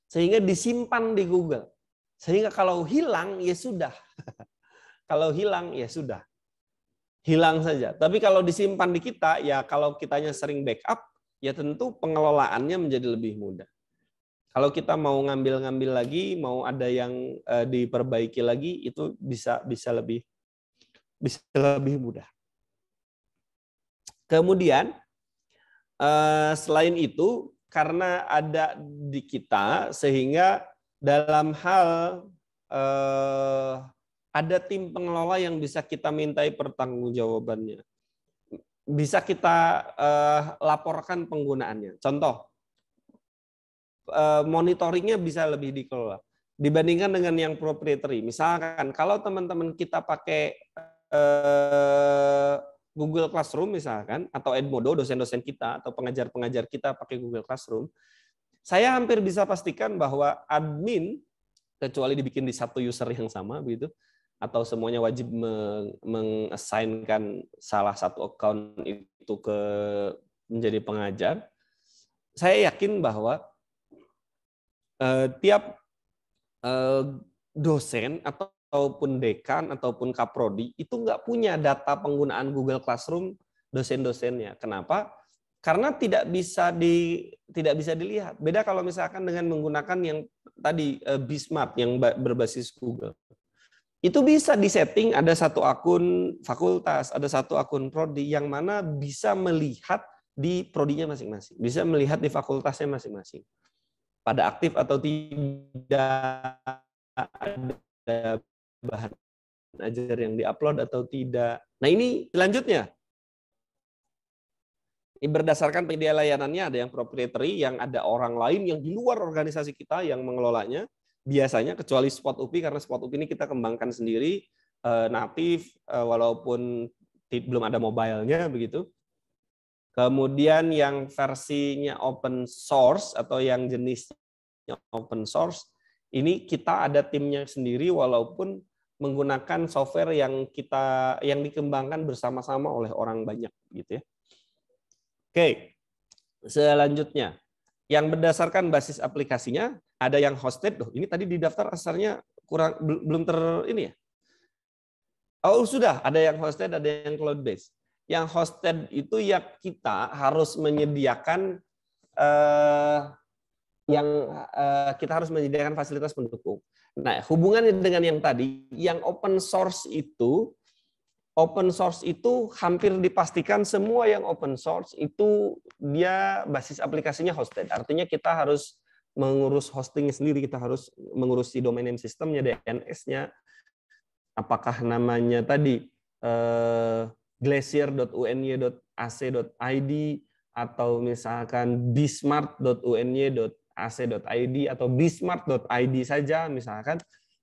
sehingga disimpan di Google. Sehingga kalau hilang ya sudah, kalau hilang ya sudah. Hilang saja. Tapi kalau disimpan di kita, ya kalau kitanya sering backup, ya tentu pengelolaannya menjadi lebih mudah. Kalau kita mau ngambil lagi, mau ada yang diperbaiki lagi, itu bisa lebih mudah. Kemudian selain itu, karena ada di kita, sehingga dalam hal ada tim pengelola yang bisa kita mintai pertanggungjawabannya. Bisa kita laporkan penggunaannya. Contoh, monitoringnya bisa lebih dikelola. Dibandingkan dengan yang proprietary. Misalkan, kalau teman-teman kita pakai Google Classroom misalkan, atau Edmodo, dosen-dosen kita, atau pengajar-pengajar kita pakai Google Classroom, saya hampir bisa pastikan bahwa admin, kecuali dibikin di satu user yang sama, begitu, atau semuanya wajib meng-assign-kan salah satu account itu menjadi pengajar, saya yakin bahwa tiap dosen ataupun dekan ataupun kaprodi itu nggak punya data penggunaan Google Classroom dosen-dosennya. Kenapa? Karena tidak bisa dilihat. Beda kalau misalkan dengan menggunakan yang tadi Bsmart yang berbasis Google. Itu bisa disetting, ada satu akun fakultas, ada satu akun prodi yang mana bisa melihat di prodinya masing-masing, bisa melihat di fakultasnya masing-masing. Pada aktif atau tidak, ada bahan ajar yang diupload atau tidak. Nah ini selanjutnya. Ini berdasarkan penyedia layanannya, ada yang proprietary, yang ada orang lain yang di luar organisasi kita yang mengelolanya. Biasanya, kecuali Spot UPI, karena Spot UPI ini kita kembangkan sendiri, natif, walaupun belum ada mobile-nya, begitu. Kemudian yang versinya open source atau yang jenisnya open source, ini kita ada timnya sendiri walaupun menggunakan software yang dikembangkan bersama-sama oleh orang banyak gitu ya. Oke. Selanjutnya, yang berdasarkan basis aplikasinya ada yang hosted. Ini tadi di daftar asalnya belum ini ya. Oh, sudah, ada yang hosted, ada yang cloud based. Yang hosted itu ya kita harus menyediakan kita harus menyediakan fasilitas pendukung. Nah, hubungannya dengan yang tadi, yang open source itu hampir dipastikan semua yang open source itu dia basis aplikasinya hosted. Artinya kita harus mengurus hostingnya sendiri, kita harus mengurusi domain name systemnya, DNS-nya, apakah namanya tadi glacier.uny.ac.id atau misalkan bsmart.uny.ac.id atau bsmart.id saja misalkan,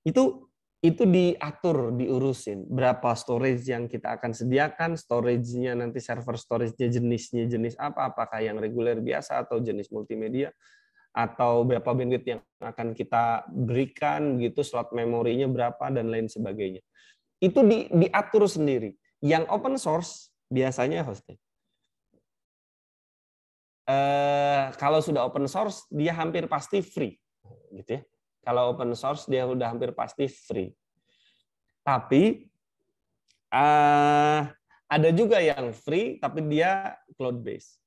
itu diatur, diurusin berapa storage yang kita akan sediakan, storage-nya nanti server storage-nya jenisnya jenis apa, apakah yang reguler biasa atau jenis multimedia, atau berapa bandwidth yang akan kita berikan gitu, slot memorinya berapa dan lain sebagainya. Itu diatur sendiri. Yang open source biasanya hosting. Kalau sudah open source dia hampir pasti free gitu ya. Kalau open source dia udah hampir pasti free. Tapi ada juga yang free tapi dia cloud based.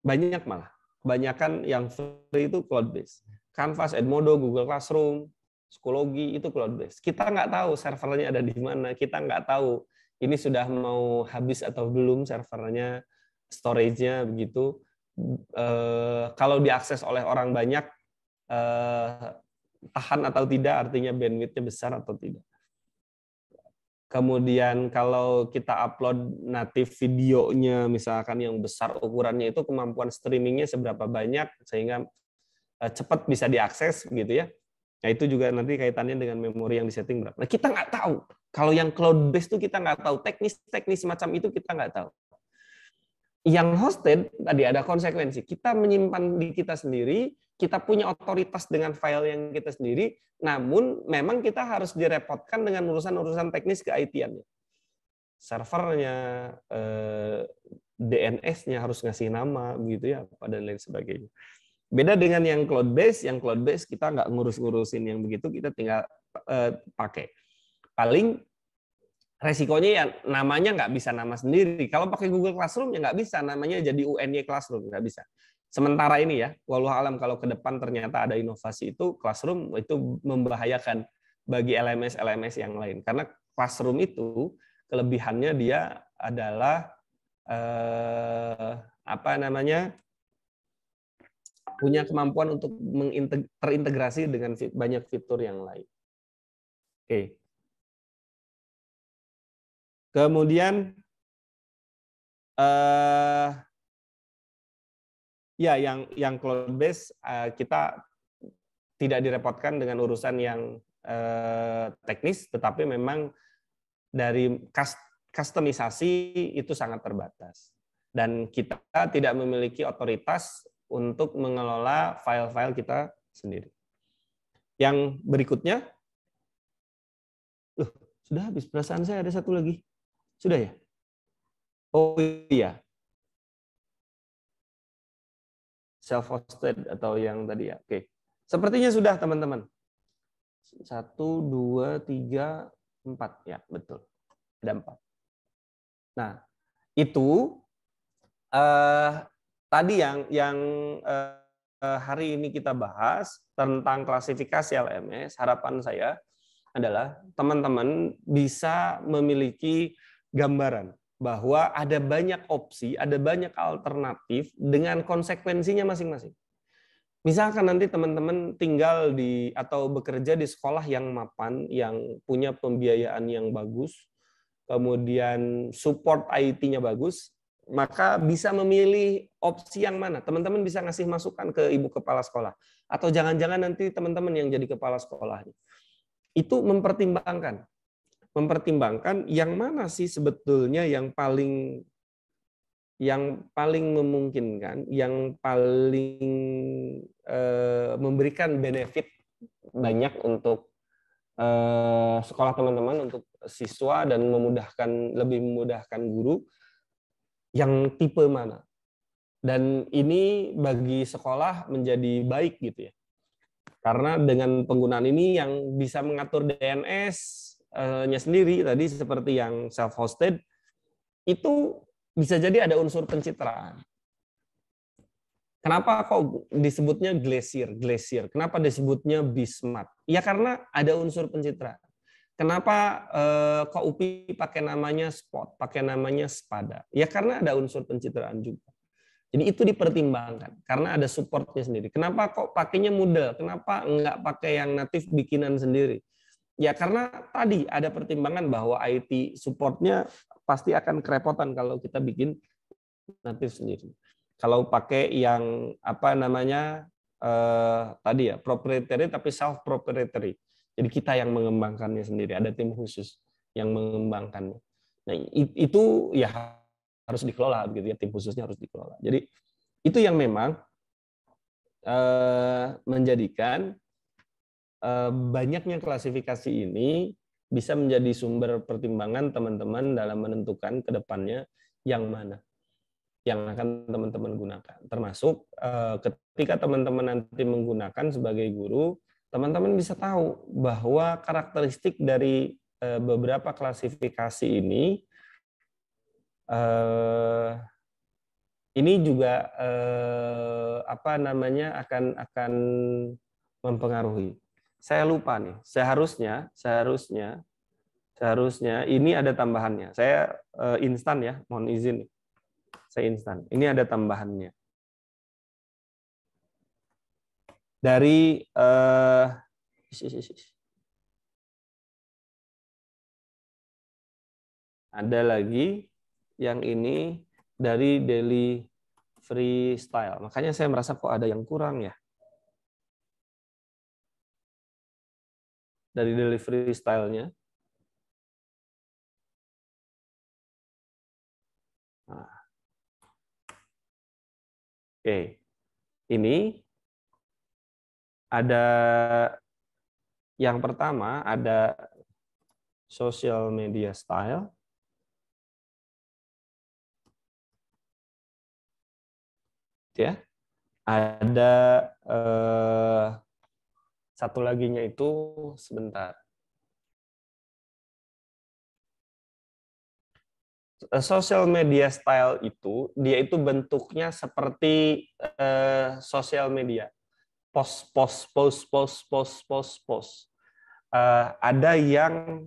Banyak malah. Kebanyakan yang free itu cloud based. Canvas, Edmodo, Google Classroom, Schoology itu cloud based. Kita nggak tahu servernya ada di mana. Kita nggak tahu ini sudah mau habis atau belum servernya, storage-nya begitu. Kalau diakses oleh orang banyak, tahan atau tidak, artinya bandwidth-nya besar atau tidak. Kemudian kalau kita upload native videonya, misalkan yang besar ukurannya itu, kemampuan streamingnya seberapa banyak sehingga cepat bisa diakses gitu ya. Nah itu juga nanti kaitannya dengan memori yang disetting berapa. Nah kita nggak tahu. Kalau yang cloud based itu kita nggak tahu. Teknis semacam itu kita nggak tahu. Yang hosted tadi ada konsekuensi. Kita menyimpan di kita sendiri, kita punya otoritas dengan file yang kita sendiri, namun memang kita harus direpotkan dengan urusan-urusan teknis ke-IT-annya. Servernya, DNS-nya harus ngasih nama, gitu ya, dan lain sebagainya. Beda dengan yang cloud base kita nggak ngurus-ngurusin yang begitu, kita tinggal pakai. Paling resikonya ya namanya nggak bisa nama sendiri. Kalau pakai Google Classroom ya nggak bisa, namanya jadi UNY Classroom, nggak bisa. Sementara ini ya, walau alam kalau ke depan ternyata ada inovasi itu, Classroom itu membahayakan bagi LMS yang lain. Karena Classroom itu kelebihannya dia adalah punya kemampuan untuk terintegrasi dengan banyak fitur yang lain. Oke. Kemudian ya yang cloud base kita tidak direpotkan dengan urusan yang teknis, tetapi memang dari kustomisasi itu sangat terbatas dan kita tidak memiliki otoritas untuk mengelola file-file kita sendiri. Yang berikutnya, sudah habis, perasaan saya ada satu lagi. Sudah ya? Oh iya. Self-hosted atau yang tadi ya. Oke. Sepertinya sudah teman-teman. 1, 2, 3, 4. Ya, betul. Ada 4. Nah, itu tadi yang hari ini kita bahas tentang klasifikasi LMS, harapan saya adalah teman-teman bisa memiliki gambaran bahwa ada banyak opsi, ada banyak alternatif dengan konsekuensinya masing-masing. Misalkan nanti teman-teman tinggal atau bekerja di sekolah yang mapan, yang punya pembiayaan yang bagus, kemudian support IT-nya bagus, maka bisa memilih opsi yang mana. Teman-teman bisa ngasih masukan ke ibu kepala sekolah. Atau jangan-jangan nanti teman-teman yang jadi kepala sekolahnya. Itu mempertimbangkan yang mana sih sebetulnya yang paling yang paling memungkinkan, yang paling memberikan benefit banyak untuk sekolah teman-teman, untuk siswa, dan lebih memudahkan guru, yang tipe mana. Dan ini bagi sekolah menjadi baik gitu ya. Karena dengan penggunaan ini yang bisa mengatur DNS-nya sendiri, tadi seperti yang self-hosted, itu bisa jadi ada unsur pencitraan. Kenapa kok disebutnya Glacier? Kenapa disebutnya Bismart? Ya karena ada unsur pencitraan. Kenapa kok UPI pakai namanya Spot, pakai namanya Spada? Ya karena ada unsur pencitraan juga. Jadi itu dipertimbangkan karena ada supportnya sendiri. Kenapa kok pakainya Moodle? Kenapa nggak pakai yang natif bikinan sendiri? Ya karena tadi ada pertimbangan bahwa IT supportnya pasti akan kerepotan kalau kita bikin natif sendiri. Kalau pakai yang tadi ya proprietary tapi self proprietary. Jadi kita yang mengembangkannya sendiri, ada tim khusus yang mengembangkannya. Nah, itu ya harus dikelola begitu ya, tim khususnya harus dikelola. Jadi itu yang memang menjadikan banyaknya klasifikasi ini bisa menjadi sumber pertimbangan teman-teman dalam menentukan ke depannya yang mana yang akan teman-teman gunakan. Termasuk ketika teman-teman nanti menggunakan sebagai guru, teman-teman bisa tahu bahwa karakteristik dari beberapa klasifikasi ini juga akan mempengaruhi. Saya lupa nih, seharusnya ini ada tambahannya. Saya instan ya, mohon izin. Saya instan. Ini ada tambahannya. Dari ada lagi yang ini dari Daily Freestyle. Makanya saya merasa kok ada yang kurang ya. Dari Daily Freestyle-nya. Nah. Oke. Ini ada yang pertama, ada social media style. Ya. Ada satu laginya itu sebentar. Social media style itu dia itu bentuknya seperti sosial media. Post. Ada yang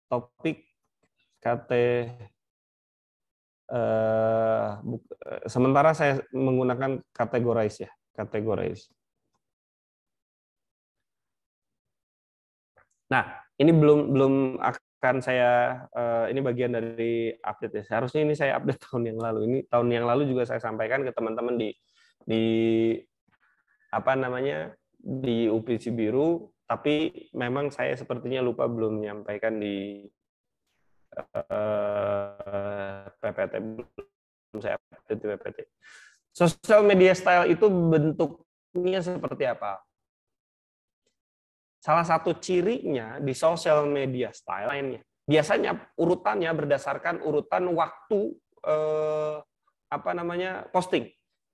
topik sementara saya menggunakan categorize ya, categorize. Nah, ini belum akan saya ini bagian dari update ya. Seharusnya ini saya update tahun yang lalu. Ini tahun yang lalu juga saya sampaikan ke teman-teman di UPI Biru, tapi memang saya sepertinya lupa belum menyampaikan di PPT, belum saya update di PPT. Social media style itu bentuknya seperti apa? Salah satu cirinya di social media style lainnya, biasanya urutannya berdasarkan urutan waktu posting.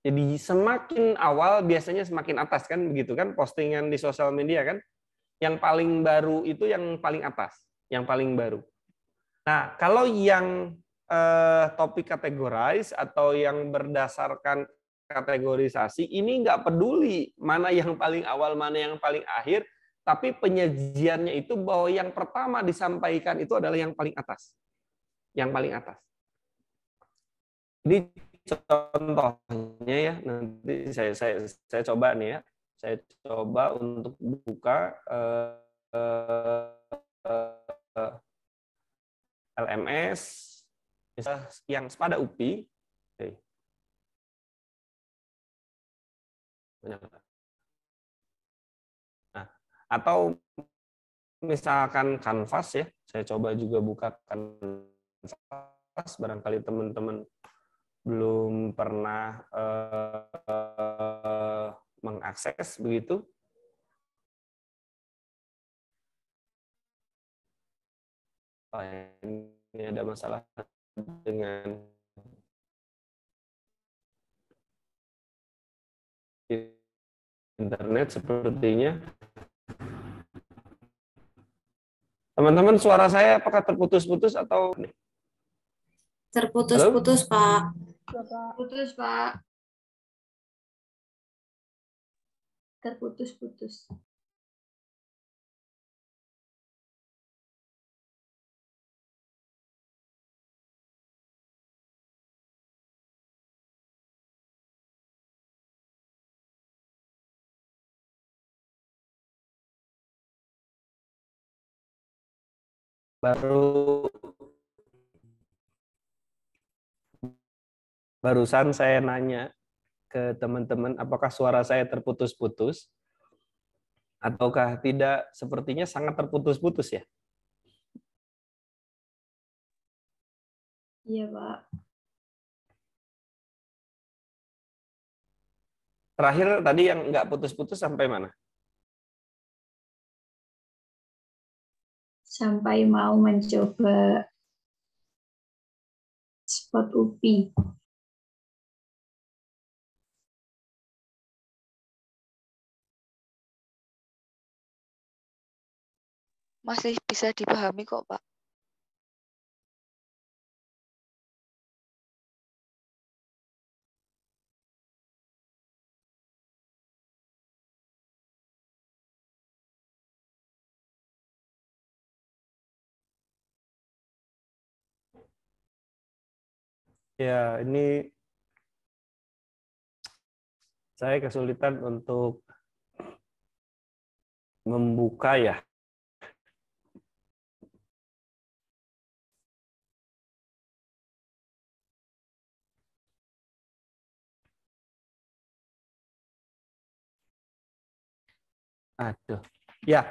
Jadi semakin awal biasanya semakin atas kan begitu kan postingan di sosial media kan. Yang paling baru itu yang paling atas, yang paling baru. Nah, kalau yang topik categorize atau yang berdasarkan kategorisasi ini nggak peduli mana yang paling awal, mana yang paling akhir, tapi penyajiannya itu bahwa yang pertama disampaikan itu adalah yang paling atas. Yang paling atas. Ini contohnya ya, nanti saya coba nih ya. Saya coba untuk buka LMS yang Spada UPI. Nah, atau misalkan Canvas ya, Saya coba juga bukakan barangkali teman-teman belum pernah mengakses begitu. Oh, ini ada masalah dengan internet sepertinya. Teman-teman, suara saya apakah terputus-putus atau Terputus-putus, Pak. Putus, Pak. Terputus-putus. barusan saya nanya ke teman-teman apakah suara saya terputus-putus ataukah tidak? Sepertinya sangat terputus-putus ya. Iya, Pak. Terakhir tadi yang nggak putus-putus sampai mana? Sampai mau mencoba spot UPI. Masih bisa dipahami kok, Pak. Ya, ini saya kesulitan untuk membuka ya. Aduh. Ya.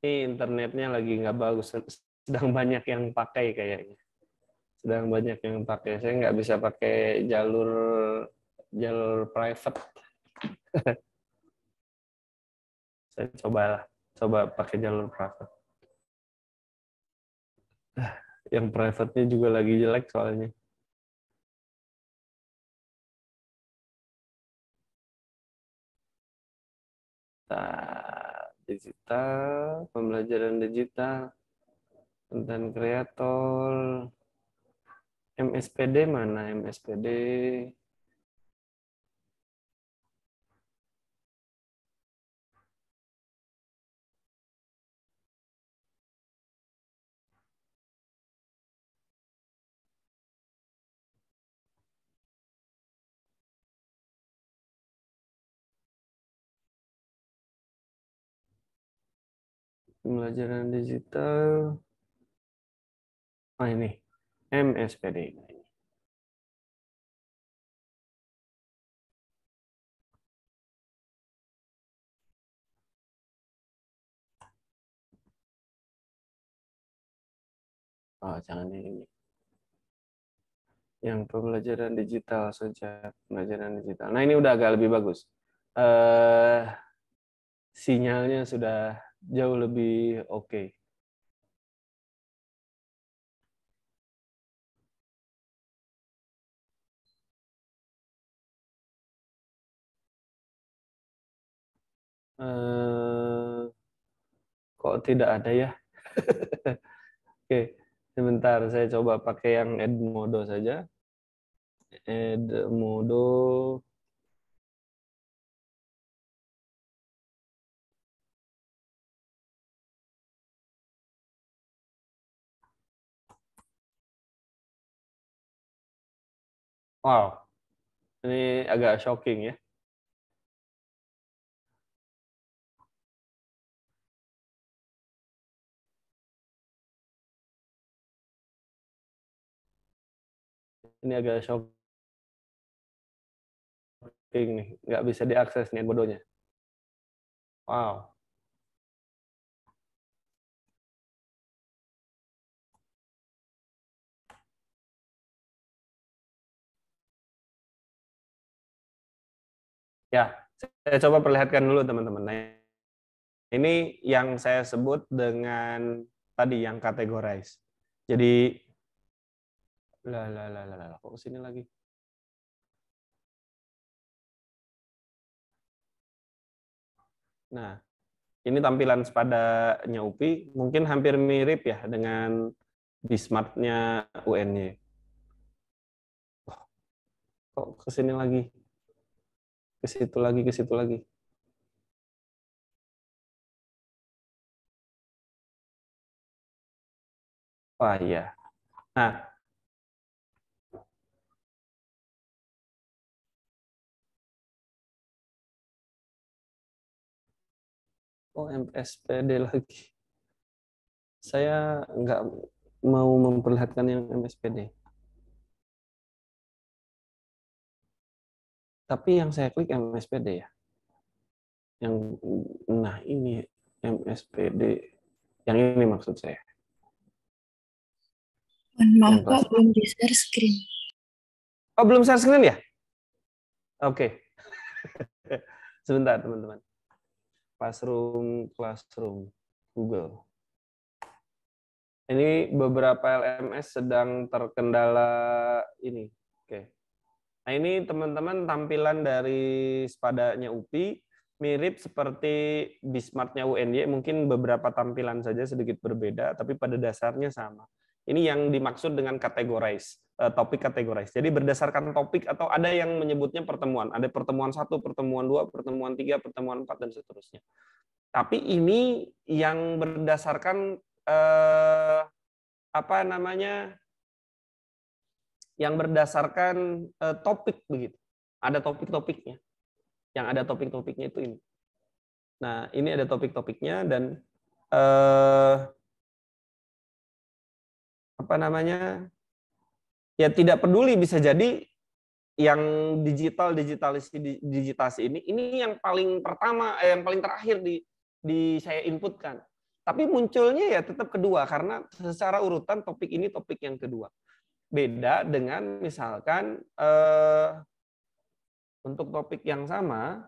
Ini internetnya lagi nggak bagus. Sedang banyak yang pakai kayaknya. Sedang banyak yang pakai. Saya nggak bisa pakai jalur private. Saya coba pakai jalur private. Yang private-nya juga lagi jelek soalnya. Digital, pembelajaran digital, konten kreator, MSPD mana MSPD? Pembelajaran digital. Oh ini, MSPD. Oh, jangan ini. Yang pembelajaran digital saja, pembelajaran digital. Nah, ini udah agak lebih bagus. Sinyalnya sudah jauh lebih oke. Kok tidak ada ya? Oke, sebentar saya coba pakai yang Edmodo saja. Edmodo. Wow, ini agak shocking ya. Ini agak shocking nih, nggak bisa diakses nih bodohnya. Wow. Ya, saya coba perlihatkan dulu teman-teman. Nah, ini yang saya sebut dengan tadi yang categorize. Jadi, kok kesini lagi? Nah, ini tampilan sepadanya UPI, mungkin hampir mirip ya dengan Bismart-nya UNY. Kok kesini lagi? Ke situ lagi, ke situ lagi. Wah iya. Nah, oh MSPD lagi. Saya nggak mau memperlihatkan yang MSPD. Tapi yang saya klik MSPD ya. Yang nah ini MSPD. Yang ini maksud saya. Maaf Pak, belum di share screen. Oh, belum share screen ya? Oke. Sebentar, teman-teman. Classroom, Google. Ini beberapa LMS sedang terkendala ini. Oke. Nah, ini teman-teman tampilan dari sepadanya UPI mirip seperti Bismart-nya UNY, mungkin beberapa tampilan saja sedikit berbeda, tapi pada dasarnya sama. Ini yang dimaksud dengan categorize, topik categorize. Jadi berdasarkan topik atau ada yang menyebutnya pertemuan. Ada pertemuan 1, pertemuan 2, pertemuan 3, pertemuan 4, dan seterusnya. Tapi ini yang berdasarkan apa namanya? Yang berdasarkan topik begitu. Ada topik-topiknya. Yang ada topik-topiknya itu ini. Nah, ini ada topik-topiknya dan apa namanya? Ya tidak peduli, bisa jadi yang digitasi ini yang paling pertama, yang paling terakhir di saya inputkan. Tapi munculnya ya tetap kedua karena secara urutan topik ini topik yang kedua. Beda dengan misalkan untuk topik yang sama,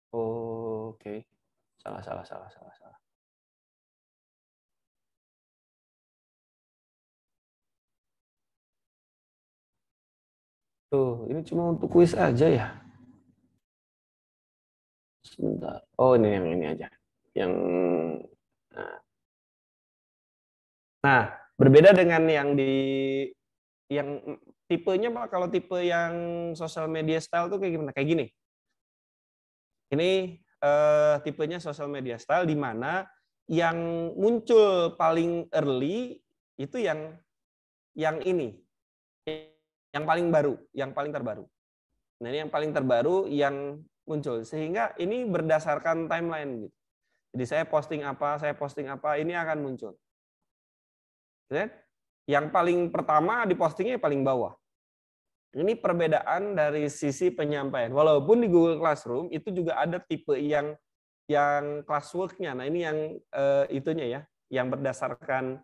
oke. Salah. Tuh, ini cuma untuk kuis aja ya. Sebentar. Oh, ini yang ini aja. Yang nah, berbeda dengan yang tipenya Pak, kalau tipe yang social media style tuh kayak gimana? Kayak gini. Ini tipenya social media style di mana yang muncul paling early itu yang ini. Yang paling baru, yang paling terbaru. Nah, ini yang paling terbaru yang muncul. Sehingga ini berdasarkan timeline gitu. Jadi saya posting apa, ini akan muncul. Yang paling pertama dipostingnya paling bawah. Ini perbedaan dari sisi penyampaian. Walaupun di Google Classroom itu juga ada tipe yang classwork-nya. Nah, ini yang itunya ya, yang berdasarkan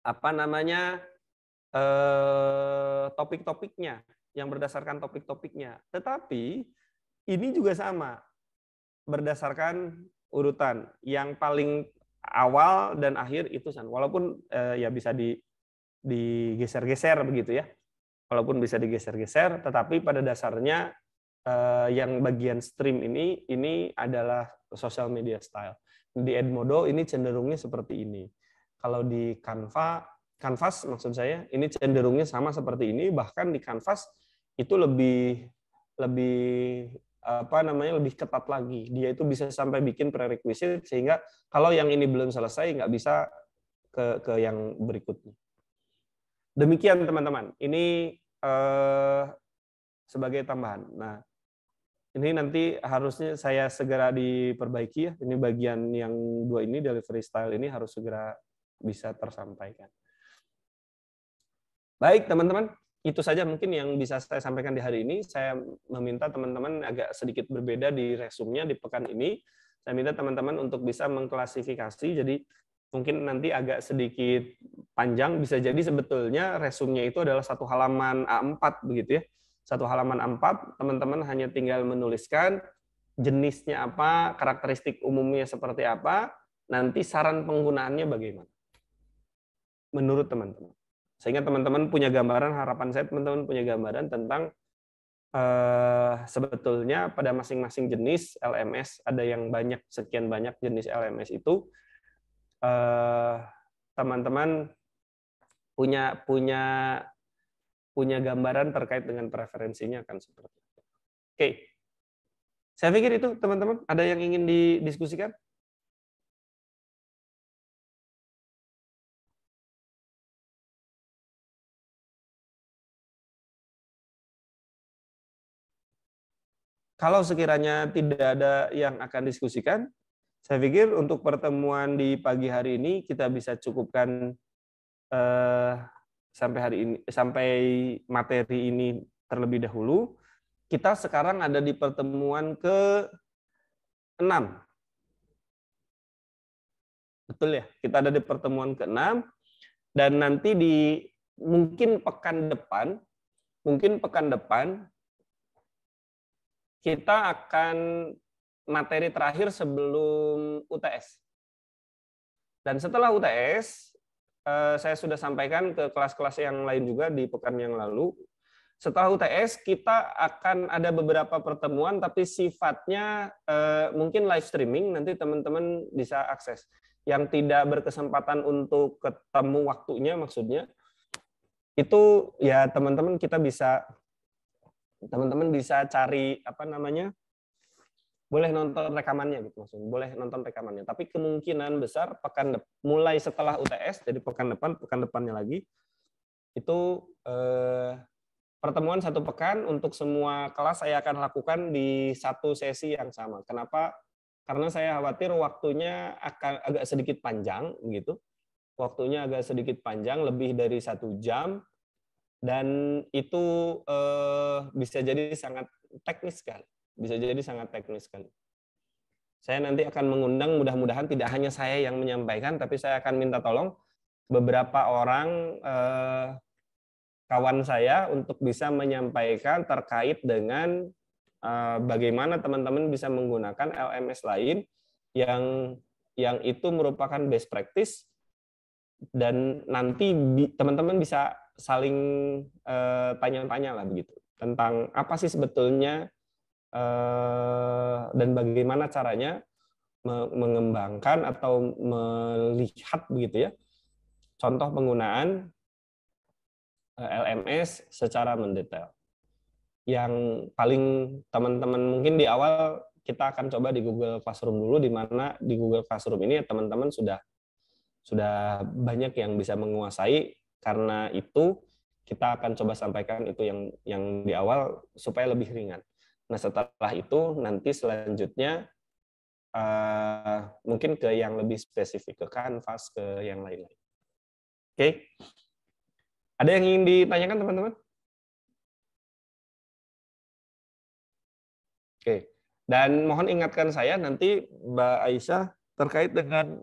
apa namanya? Topik-topiknya, yang berdasarkan topik-topiknya. Tetapi ini juga sama, berdasarkan urutan. Yang paling awal dan akhir itu sama. Walaupun ya bisa digeser-geser begitu ya. Walaupun bisa digeser-geser, tetapi pada dasarnya yang bagian stream ini adalah social media style. Di Edmodo ini cenderungnya seperti ini. Kalau di Canvas maksud saya, ini cenderungnya sama seperti ini, bahkan di Canvas itu lebih apa namanya, lebih ketat lagi. Dia itu bisa sampai bikin prerequisite sehingga kalau yang ini belum selesai nggak bisa ke yang berikutnya. Demikian teman-teman. Ini sebagai tambahan. Nah, ini nanti harusnya saya segera diperbaiki ya. Ini bagian yang 2 ini dari freestyle ini harus segera bisa tersampaikan. Baik, teman-teman, itu saja mungkin yang bisa saya sampaikan di hari ini. Saya meminta teman-teman agak sedikit berbeda di resumenya di pekan ini. Saya minta teman-teman untuk bisa mengklasifikasi, jadi mungkin nanti agak sedikit panjang, bisa jadi sebetulnya resumenya itu adalah satu halaman A4 begitu ya. Satu halaman A4, teman-teman hanya tinggal menuliskan jenisnya apa, karakteristik umumnya seperti apa, nanti saran penggunaannya bagaimana. Menurut teman-teman. Sehingga teman-teman punya gambaran, harapan saya teman-teman punya gambaran tentang sebetulnya pada masing-masing jenis LMS, ada yang banyak, sekian banyak jenis LMS itu, teman-teman punya gambaran terkait dengan preferensinya akan seperti itu. Oke. Saya pikir itu teman-teman, ada yang ingin didiskusikan? Kalau sekiranya tidak ada yang akan diskusikan, saya pikir untuk pertemuan di pagi hari ini kita bisa cukupkan sampai materi ini terlebih dahulu. Kita sekarang ada di pertemuan ke-6. Betul ya? Kita ada di pertemuan ke-6 dan nanti mungkin pekan depan kita akan materi terakhir sebelum UTS. Dan setelah UTS, saya sudah sampaikan ke kelas-kelas yang lain juga di pekan yang lalu. Setelah UTS, kita akan ada beberapa pertemuan, tapi sifatnya mungkin live streaming, nanti teman-teman bisa akses. Yang tidak berkesempatan untuk ketemu waktunya, maksudnya, itu ya teman-teman bisa cari boleh nonton rekamannya gitu maksudnya, boleh nonton rekamannya. Tapi kemungkinan besar mulai setelah UTS, jadi pekan depannya lagi, itu pertemuan satu pekan untuk semua kelas saya akan lakukan di satu sesi yang sama. Kenapa? Karena saya khawatir waktunya akan agak sedikit panjang, gitu. Waktunya agak sedikit panjang, lebih dari 1 jam. Dan itu bisa jadi sangat teknis sekali. Saya nanti akan mengundang, mudah-mudahan tidak hanya saya yang menyampaikan, tapi saya akan minta tolong beberapa orang kawan saya untuk bisa menyampaikan terkait dengan bagaimana teman-teman bisa menggunakan LMS lain yang itu merupakan best practice, dan nanti teman-teman bisa saling tanya-tanya lah begitu tentang apa sih sebetulnya dan bagaimana caranya mengembangkan atau melihat begitu ya contoh penggunaan LMS secara mendetail. Yang paling teman-teman mungkin di awal kita akan coba di Google Classroom dulu, di mana di Google Classroom ini teman-teman sudah banyak yang bisa menguasai. Karena itu kita akan coba sampaikan itu yang di awal supaya lebih ringan. Nah setelah itu nanti selanjutnya mungkin ke yang lebih spesifik, ke Canvas, ke yang lain-lain. Oke. Ada yang ingin ditanyakan teman-teman? Oke. Dan mohon ingatkan saya nanti Mbak Aisyah terkait dengan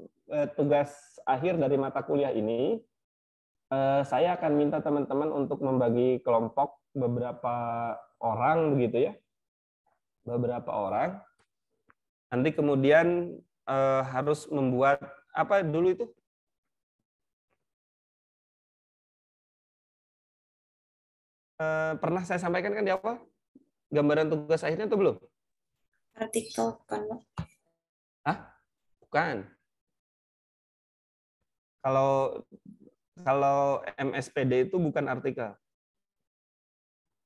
tugas akhir dari mata kuliah ini, saya akan minta teman-teman untuk membagi kelompok beberapa orang begitu ya. Beberapa orang. Nanti kemudian harus membuat apa dulu itu? Pernah saya sampaikan kan di awal? Gambaran tugas akhirnya atau belum? Artikel kan, Pak. Hah? Bukan. Kalau MSPD itu bukan artikel.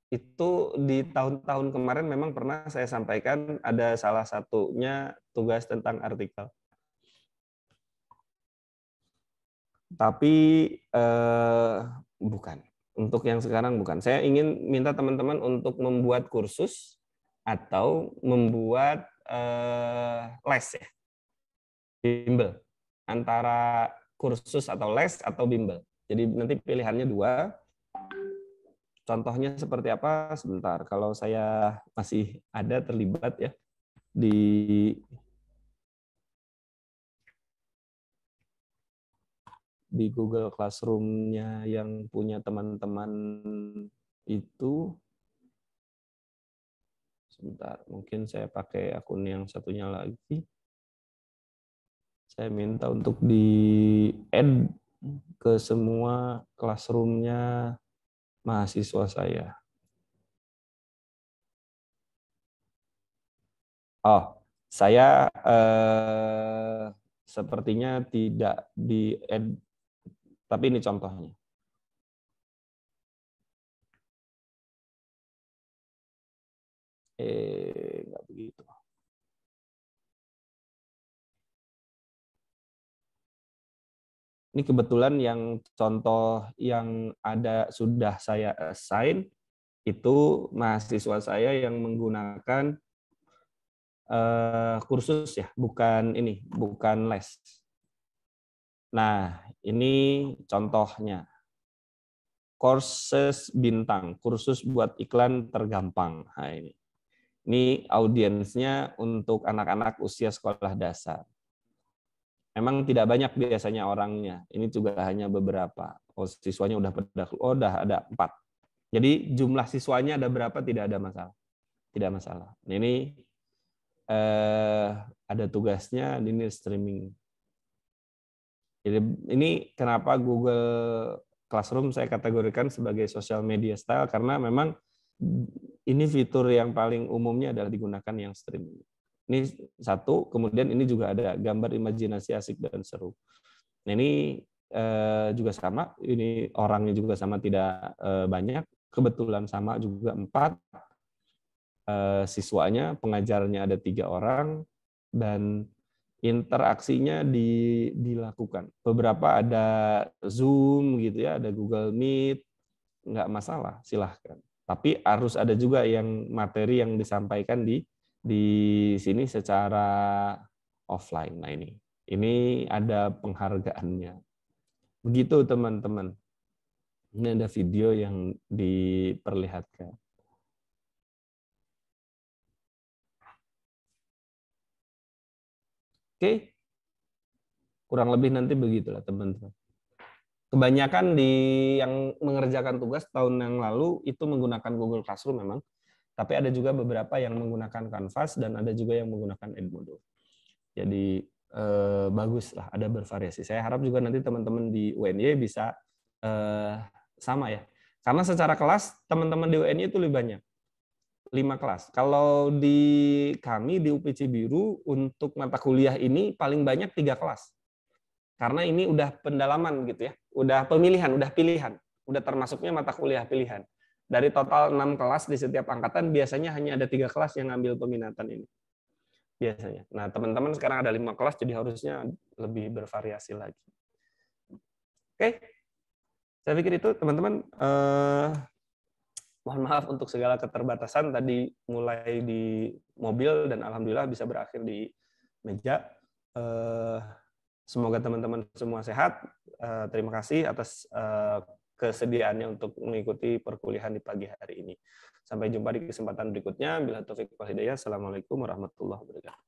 Itu di tahun-tahun kemarin memang pernah saya sampaikan ada salah satunya tugas tentang artikel. Tapi bukan. Untuk yang sekarang bukan. Saya ingin minta teman-teman untuk membuat kursus atau membuat les ya. Bimbel. Antara kursus atau les atau bimbel. Jadi nanti pilihannya 2. Contohnya seperti apa? Sebentar. Kalau saya masih ada terlibat ya di di Google Classroom-nya yang punya teman-teman itu. Sebentar, mungkin saya pakai akun yang satunya lagi. Saya minta untuk di-add ke semua Classroom-nya mahasiswa saya. Oh, saya sepertinya tidak di-add, tapi ini contohnya. Nggak begitu. Ini kebetulan yang contoh yang ada sudah saya assign itu mahasiswa saya yang menggunakan kursus ya, bukan les. Nah, ini contohnya. Courses bintang, kursus buat iklan tergampang. Nah, ini audiensnya untuk anak-anak usia sekolah dasar. Memang tidak banyak biasanya orangnya. Ini juga hanya beberapa. Oh, siswanya udah ada 4. Jadi jumlah siswanya ada berapa tidak ada masalah. Tidak masalah. Ini ada tugasnya, ini streaming. Jadi ini kenapa Google Classroom saya kategorikan sebagai social media style, karena memang ini fitur yang paling umumnya adalah digunakan yang streaming. Ini satu, kemudian ini juga ada gambar imajinasi asik dan seru. Nah, ini juga sama, ini orangnya juga sama, tidak banyak, kebetulan sama juga 4. Siswanya, pengajarnya ada 3 orang, dan interaksinya dilakukan. Beberapa ada Zoom gitu ya, ada Google Meet, nggak masalah, silahkan. Tapi harus ada juga yang materi yang disampaikan di sini secara offline. Nah, ini ada penghargaannya. Begitu teman-teman. Ini ada video yang diperlihatkan. Oke, kurang lebih nanti begitulah teman-teman. Kebanyakan yang mengerjakan tugas tahun yang lalu itu menggunakan Google Classroom memang, tapi ada juga beberapa yang menggunakan Canvas dan ada juga yang menggunakan Edmodo. Jadi bagus lah, ada bervariasi. Saya harap juga nanti teman-teman di UNY bisa sama ya, karena secara kelas teman-teman di UNY itu lebih banyak. 5 kelas. Kalau di kami di UPC Biru untuk mata kuliah ini paling banyak 3 kelas. Karena ini udah pendalaman gitu ya. Udah pemilihan, udah pilihan. Udah termasuknya mata kuliah pilihan. Dari total 6 kelas di setiap angkatan biasanya hanya ada 3 kelas yang ngambil peminatan ini. Biasanya. Nah, teman-teman sekarang ada 5 kelas jadi harusnya lebih bervariasi lagi. Oke. Saya pikir itu teman-teman mohon maaf untuk segala keterbatasan tadi mulai di mobil dan alhamdulillah bisa berakhir di meja. Semoga teman-teman semua sehat. Terima kasih atas kesediaannya untuk mengikuti perkuliahan di pagi hari ini. Sampai jumpa di kesempatan berikutnya. Bila taufik wal hidayah. Assalamualaikum warahmatullahi wabarakatuh.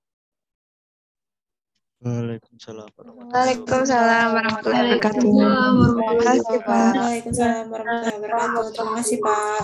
Waalaikumsalam Waalaikumsalam warahmatullahi wabarakatuh. Terima kasih, Pak. Waalaikumsalam warahmatullahi wabarakatuh. Terima kasih, Pak.